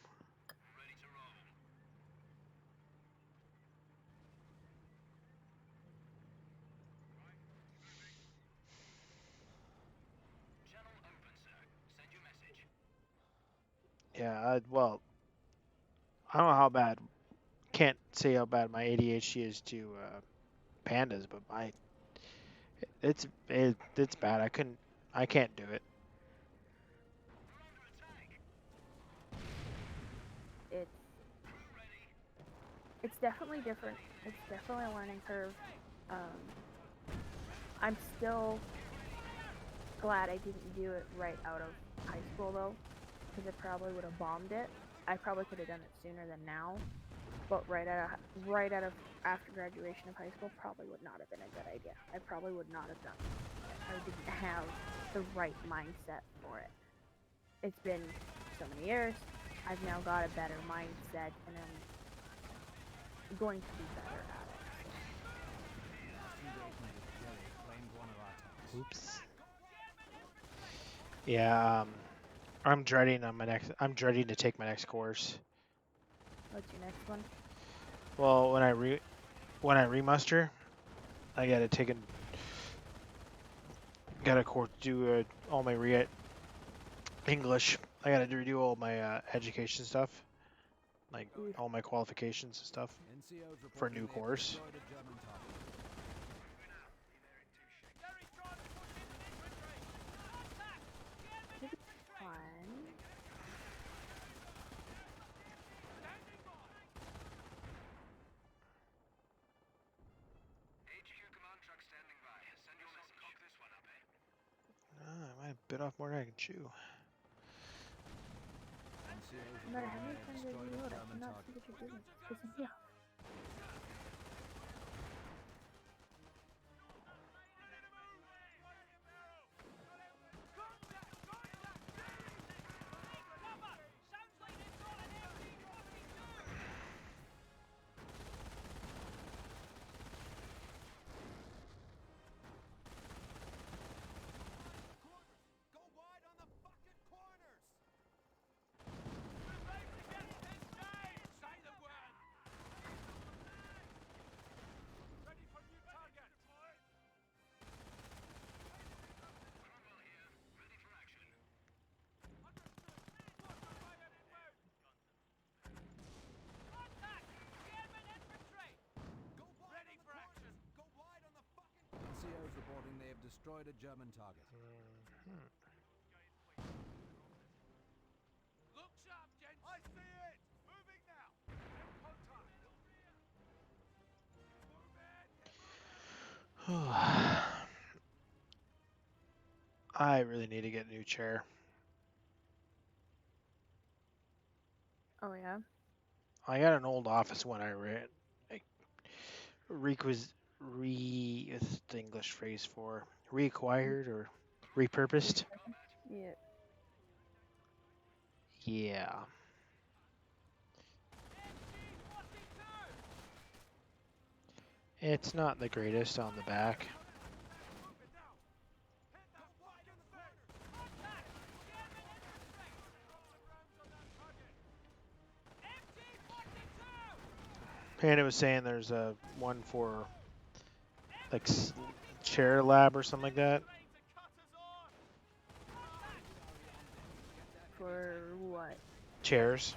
Yeah, well, I don't know how bad. Can't say how bad my ADHD is to pandas, but it's bad. I can't do it. It's definitely different. It's definitely a learning curve. I'm still glad I didn't do it right out of high school though, because I probably would have bombed it. I probably could have done it sooner than now, but right out of after graduation of high school probably would not have been a good idea. I probably would not have done it. I didn't have the right mindset for it. It's been so many years. I've now got a better mindset, and going to be better at it. Engagement with Jerry claimed one of our tanks. Oops. Yeah, I'm dreading to take my next course. What's your next one? Well, when I remuster, I gotta do all my English. I gotta redo all my education stuff, like Oof. all my qualifications and stuff NCOs for a reporting new they have course. destroyed a German target. Jerry's trying to push in an infantry. Attack! German Should be infantry! fun. Standing by! HQ command truck standing by. Send your message. Cock this one up, eh? I might have bit off more than I can chew. NCOs No matter how reporting many they have times I destroyed a reload, I German cannot target. see what you're doing. It's pissing me off. Contact! Contact! Cover! Sounds like they've got an MG-42! Go wide on the fucking corners! We're about to get this day! Say the word! Ready for new target. Cromwell here. Ready for action. Understood! Water fire inbound! Contact! German infantry! Go wide Ready on the for action. corners! Go wide on the fucking NCOs reporting they have destroyed a German target. Look sharp, gents! I see it! Moving now! In contact! I really need to get a new chair. Oh yeah. I got an old office one what's the English phrase for reacquired or repurposed. Yeah. Yeah. MG-42! It's not the greatest on the back. Move it now! Hit that fucking thing! Contact! German infantry! Drop some rounds on that target! MG-42! And it was saying there's a one for like chair lab or something like that. Trying to cut us off! For what? Chairs.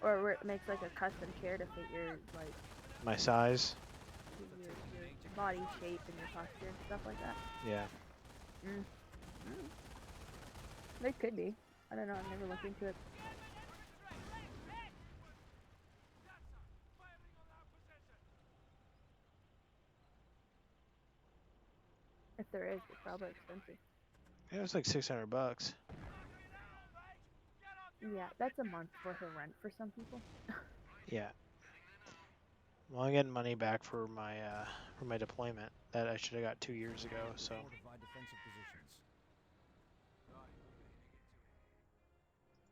Or where it makes like a custom chair to fit your like My size. your body shape and your posture and stuff like that. Yeah. They could be. I don't know. I've never looked into it. If there is, it's probably expensive. Yeah, it's like $600. Yeah, that's a month's worth of rent for some people. Yeah. Well, I'm getting money back for my deployment that I should have got 2 years ago. So Fortified defensive positions.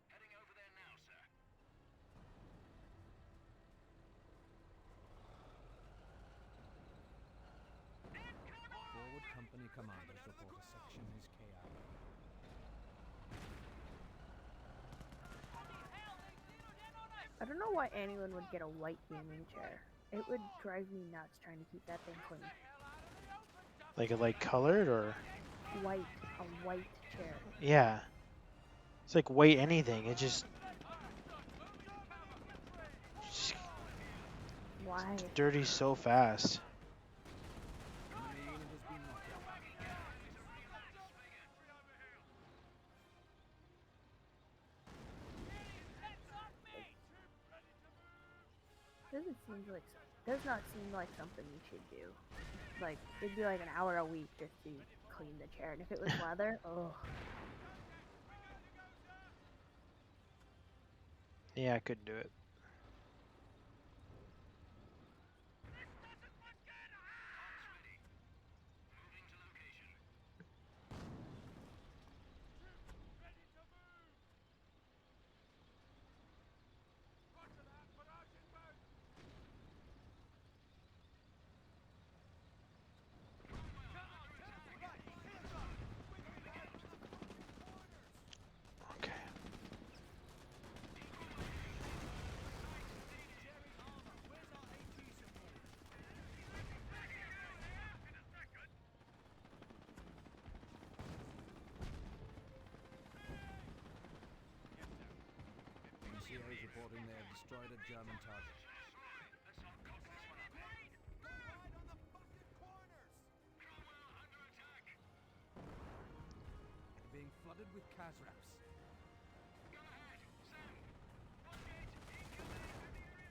Heading over there now, sir. Forward company commanders report a section is KIA. I don't know why anyone would get a white gaming chair. It would drive me nuts trying to keep that thing clean. like colored or White, a white chair. yeah. It's like white anything. It just Why? dirty so fast. Enemy unit has been knocked out. Does not seem like something you should do. Like it'd be like an hour a week just to clean the chair, and if it was leather, oh. Yeah, I couldn't do it. here is reporting they have destroyed a German target. Go right on the fucking corners! They're being flooded with Kazraps.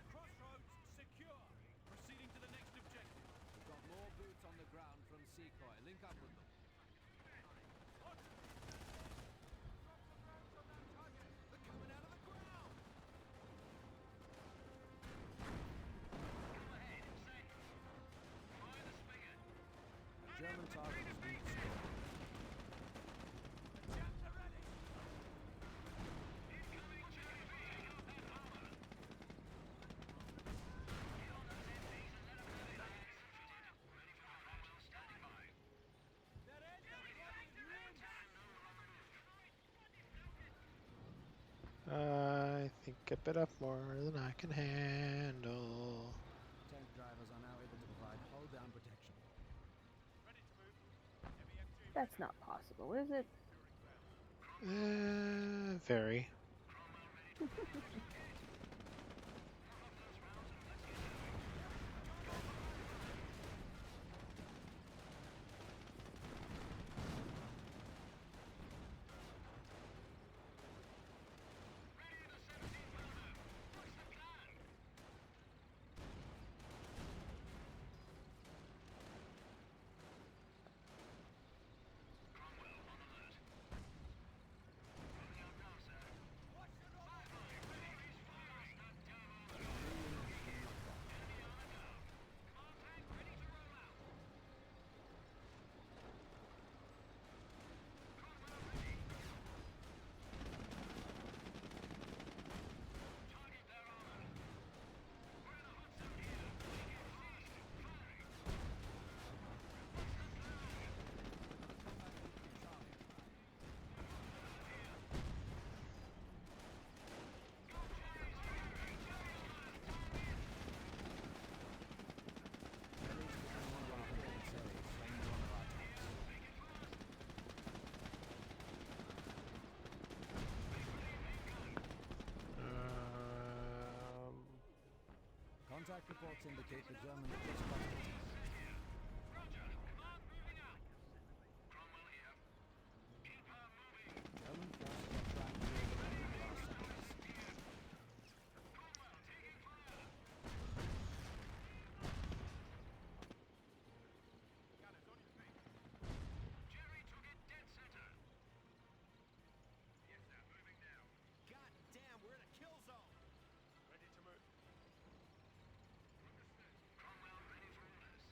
Crossroads secure. Proceeding to the next objective. We've got more boots on the ground from Secoy. Link up with them. They're coming out of the ground! The German target has been destroyed. I think I bit off more than I can handle. Tank drivers are now able to provide hull down protection. Ready to move. Heavy MG That's not possible, is it? Very. Contact reports indicate the German have just lost a tank. German forces are trying to overrun one of our sectors. gunners on your feet. Jerry took it dead center. Yes, sir. Moving now. God damn, we're in a kill zone! Ready to move. Cromwell ready for orders.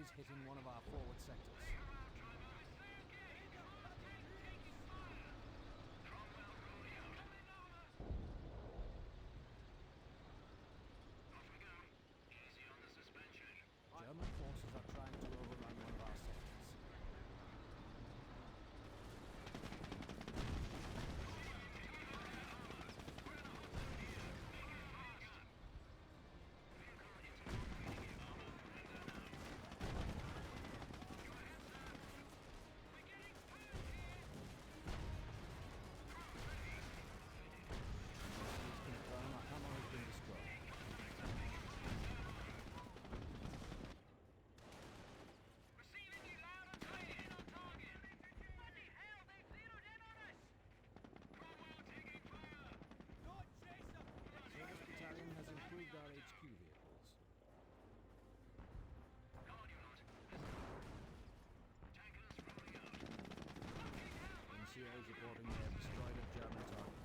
is hitting one of our forward sectors. German forces are trying to overrun one of our sectors. Please confirm our hammer has been destroyed. Receiving you loud and clear. In on target. Bloody hell, they've zeroed in on us. Cromwell taking fire. Not chaser! Service Battalion has improved our HQ vehicles. Come on, you lot. Tankers rolling out. Fucking hell, where are NCOs reporting they have destroyed a German target.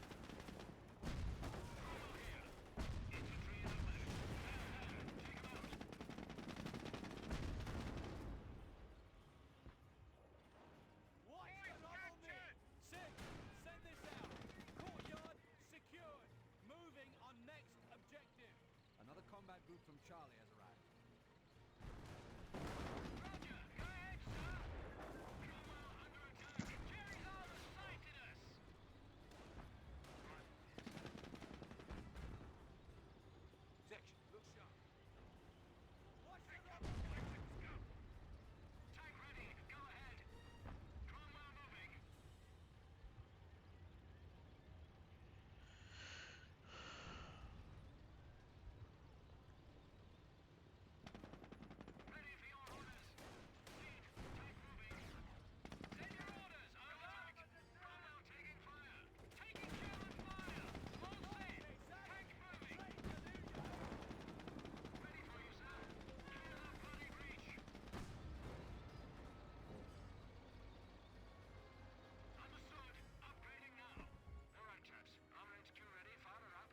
infantry in the way? Take 'em out. What's the trouble, mate? Sick! Send this out! Courtyard secured! Moving on next objective. Another combat group from Charlie has arrived. Roger. Go ahead, sir. Cromwell under attack. Jerry's armor sighted us. Section, look sharp. What's the Tank trouble? ready. Go ahead. Cromwell moving. Ready for your orders. Lead. Tank moving. Send your orders. Over. Cromwell taking fire. Taking German fire. All set. Tank moving. Ready for you, sir. Clear that bloody breach. Understood. Upgrading now. All right, chaps. Armor HQ ready. Fire her up.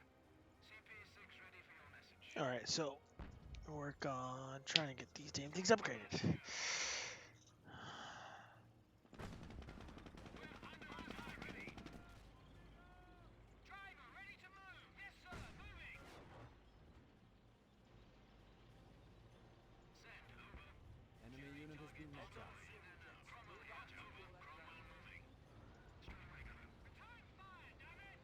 CP6 ready for your message. All right, so work on trying to get these damn things upgraded. We're under attack. Ready. Driver ready to move. Yes, sir. Moving. Send. Over. Enemy unit has been knocked out. Cromwell here. Over. Cromwell moving. Straight away, gunner. Return fire, damn it!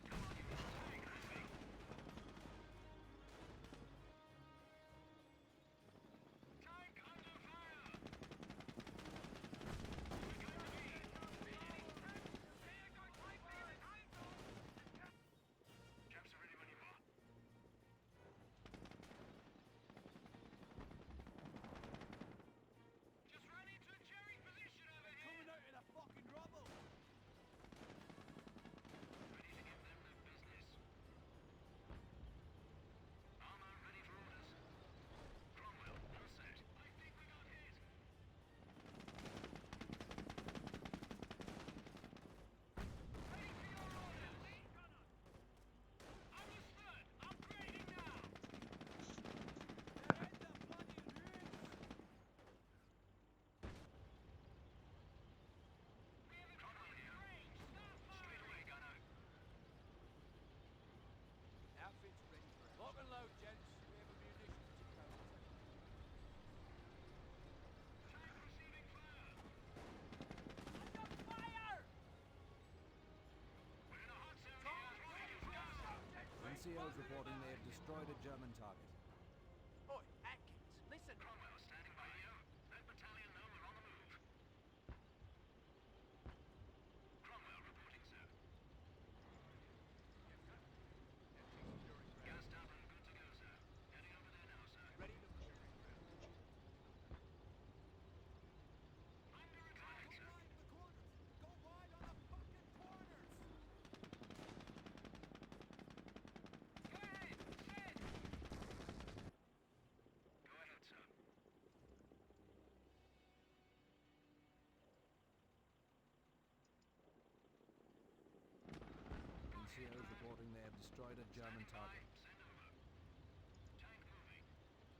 Come on, you lot. Tank moving. Tank under fire. We're going to be. Chaps are ready when you are. Just ran into a Jerry position over here. Coming out of the fucking rubble! Ready to give them their business. Armor ready for orders. Cromwell, all set. I think we got hit. Ready for your orders. Understood. Upgrading now. Get the bloody roots! We have increased range. Start firing. Straight away, gunner. Outfit's ready for it. Lock and load, gents. We have a munitions depot. Tank receiving fire. Under fire! We're in a hot zone here. NCOs reporting they have destroyed a German target. Oi, Atkins, listen. Cromwell standing by you. Let battalion know we're on the move. Cromwell reporting, sir. Gassed up and good to go, sir. Heading over there now, sir. Ready to move. Under attack, sir. Wide the corners! Go wide on the fucking corners! Go ahead. Send. destroyed a German target.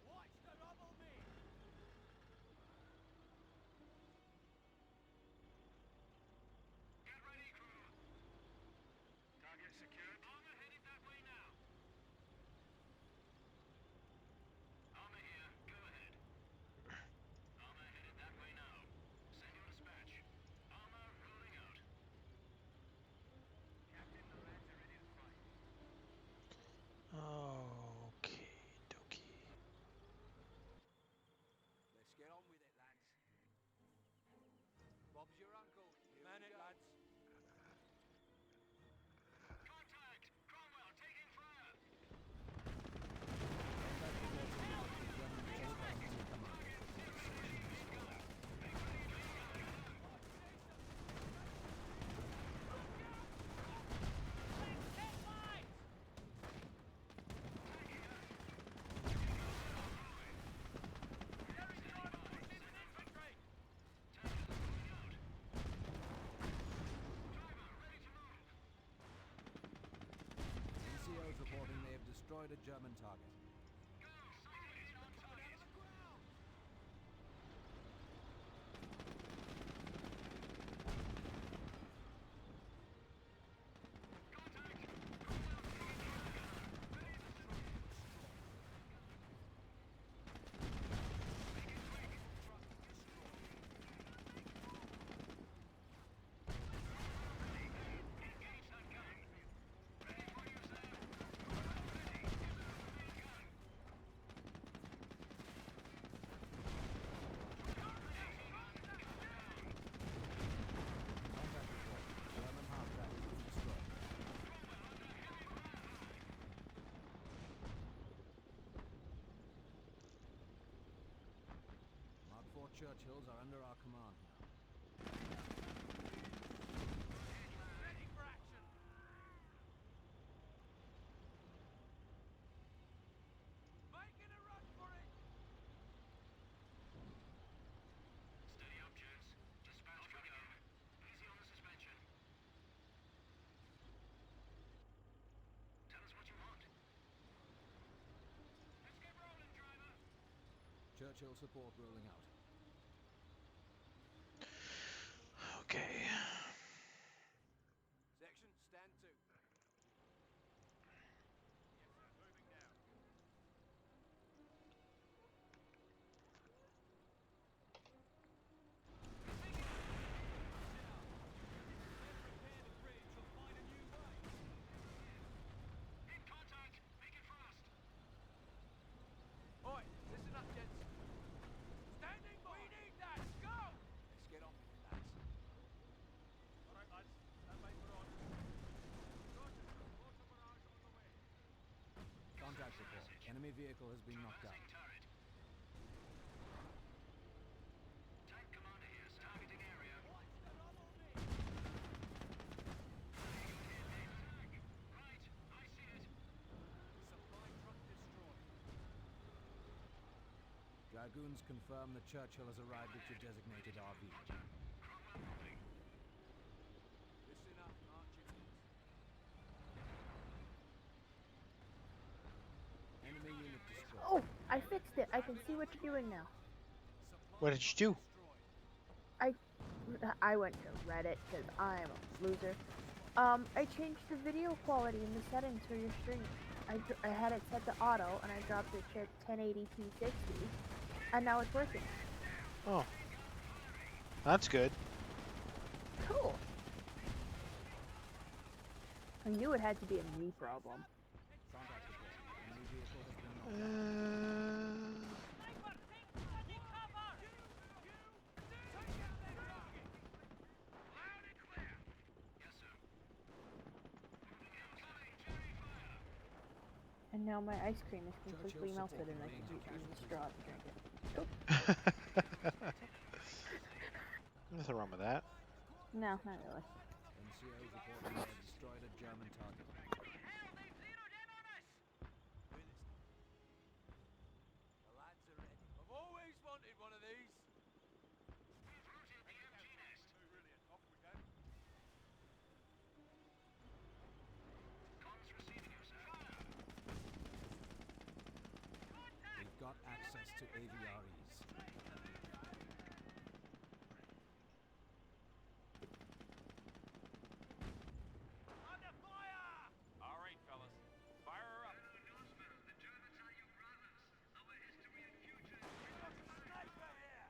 Watch the rubble, mate! Get ready, crew. Target secured. Armor headed that way now. Armor here. Go ahead. Armor headed that way now. Send your dispatch. Armor rolling out. Captain, the lads are ready to fight. Okay, dokie. Let's get on with it, lads. Bob's your uncle. Here Man we it, go. lads. Contact! Cromwell taking fire! NCO's reporting they have destroyed a German target. Contact report. German half-track has been destroyed. Mark 4 Churchills are under our command now. Ready for action! Making a run for it! Steady up, gents. Dispatch coming in. Easy on the suspension. Tell us what you want. Let's get rolling, driver. Churchill support rolling out. Okay. Section, stand to. Yes, sir. Moving now. Repair the bridge or find a new way. In contact. Make it fast. Oi, listen up, gents. Standing by! We need that! Go! Let's get on with it, lads. All right, lads. Stand by for orders. Roger, sir. Mortar barrage on the way. Contact report. Enemy vehicle has been knocked out. Traversing turret. Tank commander here. Targeting area. Watch the rubble, mate! Right. I see it. Supply truck destroyed. Dragoons confirm that Churchill has arrived at your designated RV. Cromwell moving. Listen up, marching. Enemy unit destroyed. Oh, I fixed it. I can see what you're doing now. What did you do? I went to Reddit because I'm a loser. I changed the video quality in the settings for your stream. I had it set to auto and I dropped it to 1080p 60, and now it's working. Oh. That's good. Cool. I knew it had to be a me problem. Contact report. Enemy vehicle has been knocked out. Sniper, take bloody cover! Take out their target! Loud and clear. Yes, sir. Incoming, Jerry fire. And now my ice cream is completely Churchill melted and I support can remains use a casualties. straw to drink it. Oop. Nothing wrong with that. No, not really. NCO's reporting they have destroyed a German target. Hell, they've zeroed in on us! The lads are ready. I've always wanted one of these. We've routed the MG nest. Brilliant. Off we go. Comms receiving you, sir. to AVREs. Under fire! All right, fellas. Fire her up. Got a sniper here!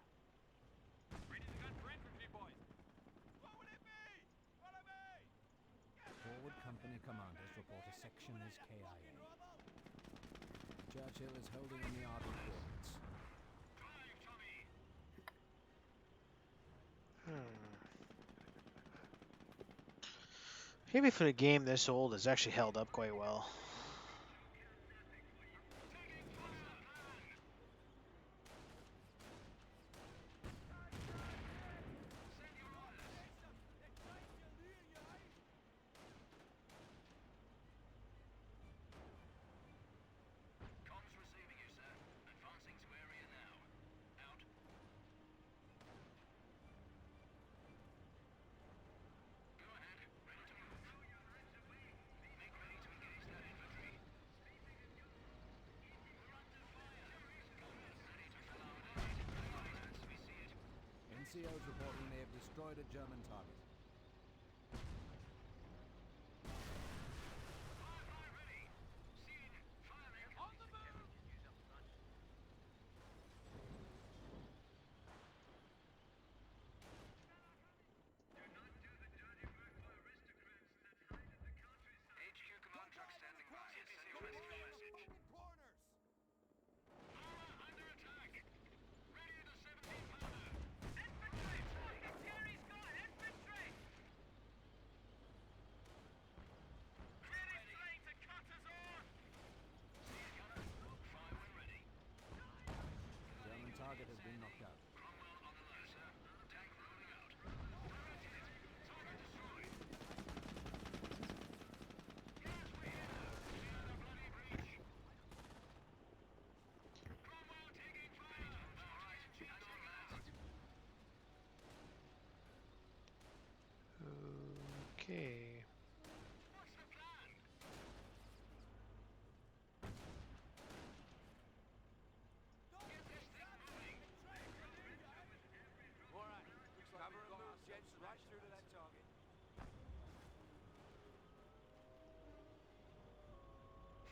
Ready the gun for infantry, boys. What will it be? Follow me! Forward company commanders report a section is KIA. Churchill is holding in the Arden coordinates. Maybe for a game this old, it's actually held up quite well. NCOs reporting they have destroyed a German target. On the move! HQ command truck standing by. Send your message. Corners! Under attack. Ready the 17 pounder. Infantry! Jerry's got infantry! Clear this lane to cut us off! See it, gunner. Fire when ready. The German target has been knocked out. Cromwell on the low, sir. Tank rolling out. Turret hit. Target destroyed. Yes, we hit her. Clear the bloody breach. Cromwell taking fire. All right, hang on, lads. Okay. What's the plan? Get this thing moving. All right. Cover and move, gents, right through to that target.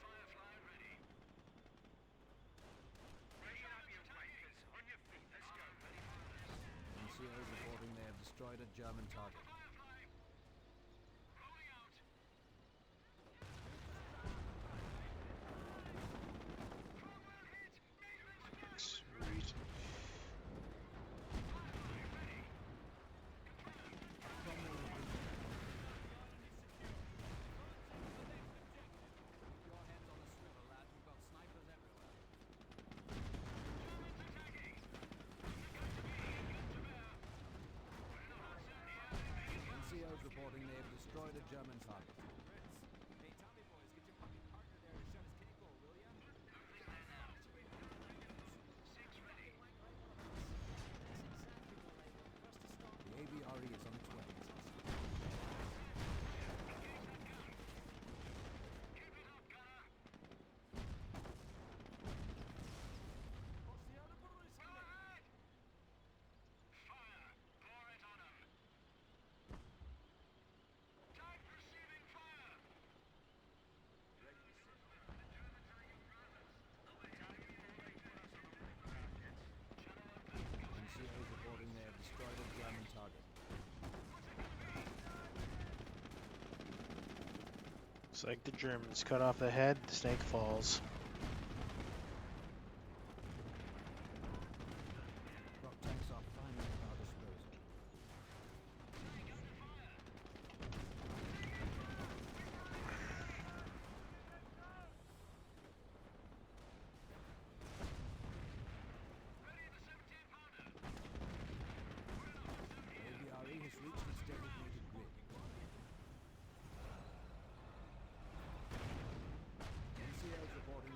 Firefly ready. Ready up, you wankers. On your feet. Let's go. Ready for this. NCOs reporting they have destroyed a German target. Firefly. Rolling out. Cromwell hit. Major explosion. Sweet. Firefly ready. Your heads on a swivel, lad. We've got snipers everywhere. Germans attacking. Gun to be. Gun to bear. We're in a hot zone here. Making NCOs reporting they have destroyed a German target. Hey, Tommy boys, get your fucking partner there to shut his cable, will ya? moving there now. Six ready. The AVRE is on its way. Keep it up, gunner. Go ahead. Fire. Pour it on 'em. Tank receiving fire. NCOs reporting they have destroyed a German target. It's like the Germans cut off the head, the snake falls. Rock tanks are finally at our disposal. Ready the 17 pounder. AVRE has reached its designated grid. NCOs reporting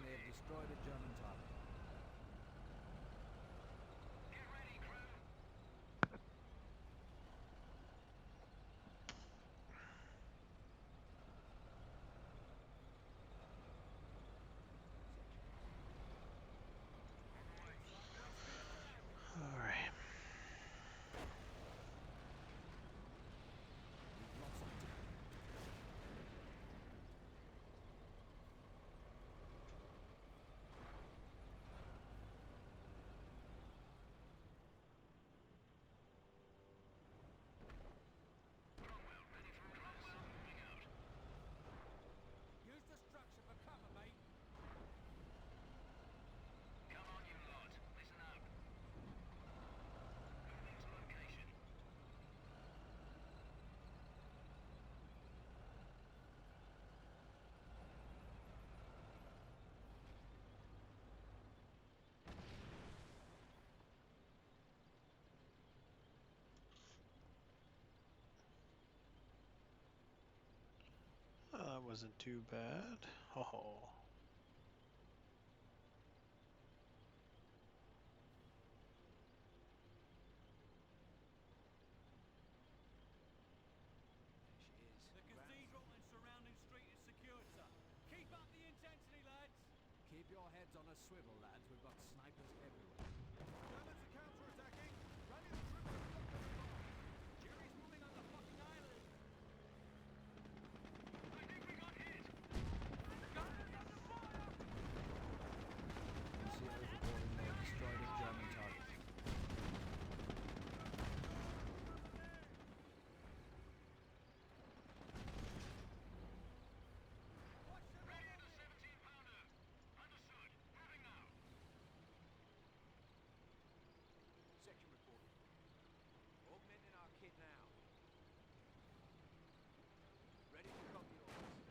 wasn't too bad. Oh. There she is. The cathedral and surrounding street is secured, sir. Keep up the intensity, lads. Keep your heads on a swivel, lads. We've got snipers everywhere. Germans are counter-attacking. Rally the troops and block the spot. Jerry's moving on the fucking island. I think we got hit. Gunners under fire! NCOs reporting they have destroyed a German target. Ready the 17-pounder. Understood. Moving now. Section reporting. Augmenting our kit now. Ready to drop the orders.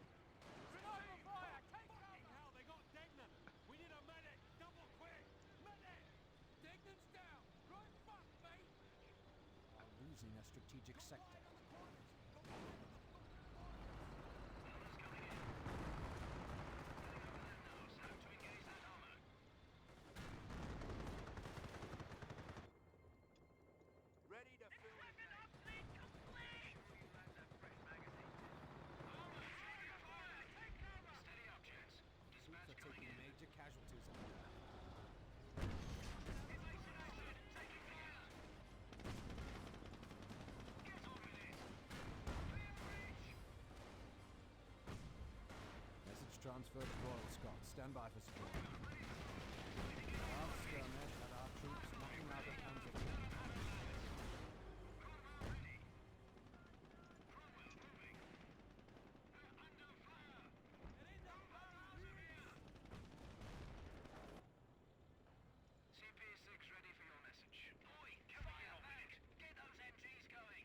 Sniper fire! Take cover! Fucking hell, they got Degnan. We need a medic. Double quick. Medic! Degnan's down. Right fuck, mate. Are losing a strategic sector. Ready to fill the tank. Steady up, gents. Troops are taking major casualties up there. Message transferred to Royal Scots. Stand by for support. Last skirmish had our troops knocking out a panzer unit. CP6 ready for your message. Boy, fire back! Get those MGs going!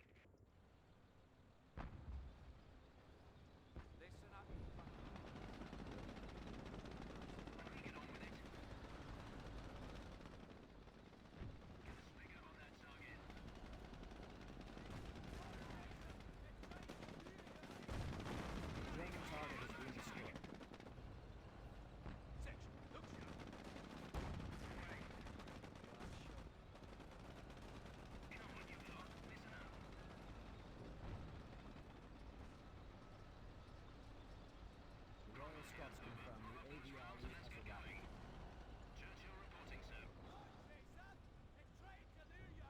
Listen up. Get on with it. Get a spigot on that target. German target has been destroyed. Section. Look sharp. Come on, you lot. Listen up. The Royal Scots confirm the AVRE has arrived. Churchill reporting, sir. It's trained to do you!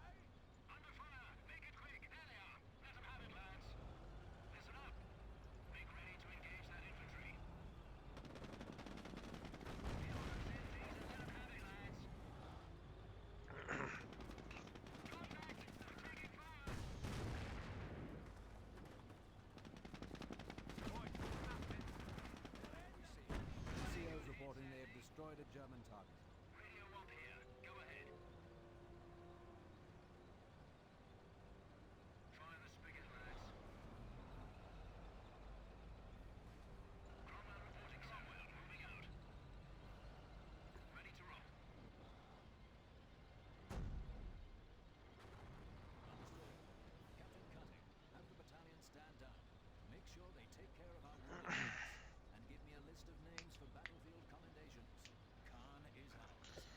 Under fire! Make it quick! There they are! Let them have it, lads! Listen up! Make ready to engage that infantry. Get on those MGs and let them have it, lads! Contact! We're taking fire! NCOs reporting they have destroyed a German target. Radio up here. Go ahead. Fire the spigot, lads. Cromwell reporting. Cromwell, moving out. Ready to roll. Understood. Captain Cutting, have the battalion stand down. Make sure they take care of our wounded units. And give me a list of names for battlefield commendations. Caen is ours.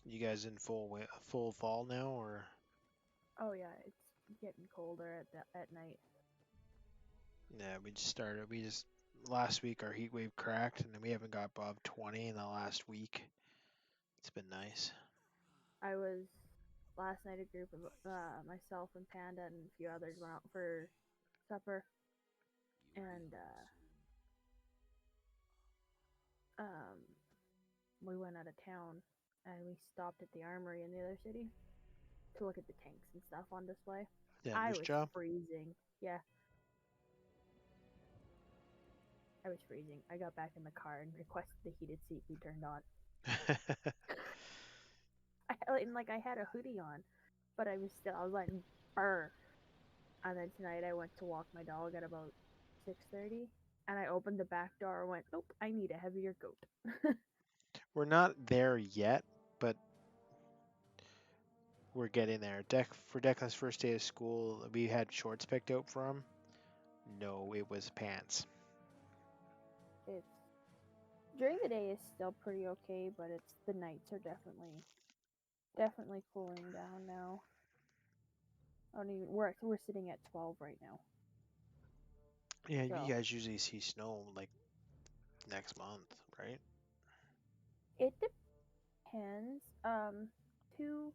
You guys in full fall now, or? Oh yeah, it's getting colder at night. Yeah, we just started. We just last week our heat wave cracked, and we haven't got above 20 in the last week. It's been nice. I was last night. A group of myself and Panda and a few others went out for supper, and we went out of town and we stopped at the armory in the other city to look at the tanks and stuff on display. Yeah, I Moose was Jaw. freezing. Yeah. I was freezing. I got back in the car and requested the heated seat be turned on. I had a hoodie on, but I was like, brr. And then tonight I went to walk my dog at about 6:30, and I opened the back door and went, nope, I need a heavier coat. We're not there yet, but we're getting there. For Declan's first day of school, we had shorts picked out for him. No, it was pants. It's during the day is still pretty okay, but it's the nights are definitely cooling down now. I don't even we're sitting at 12 right now. Yeah, So you guys usually see snow like next month, right? it depends. 2,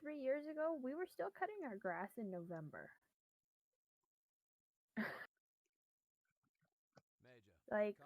3 years ago, we were still cutting our grass in November. Major. Like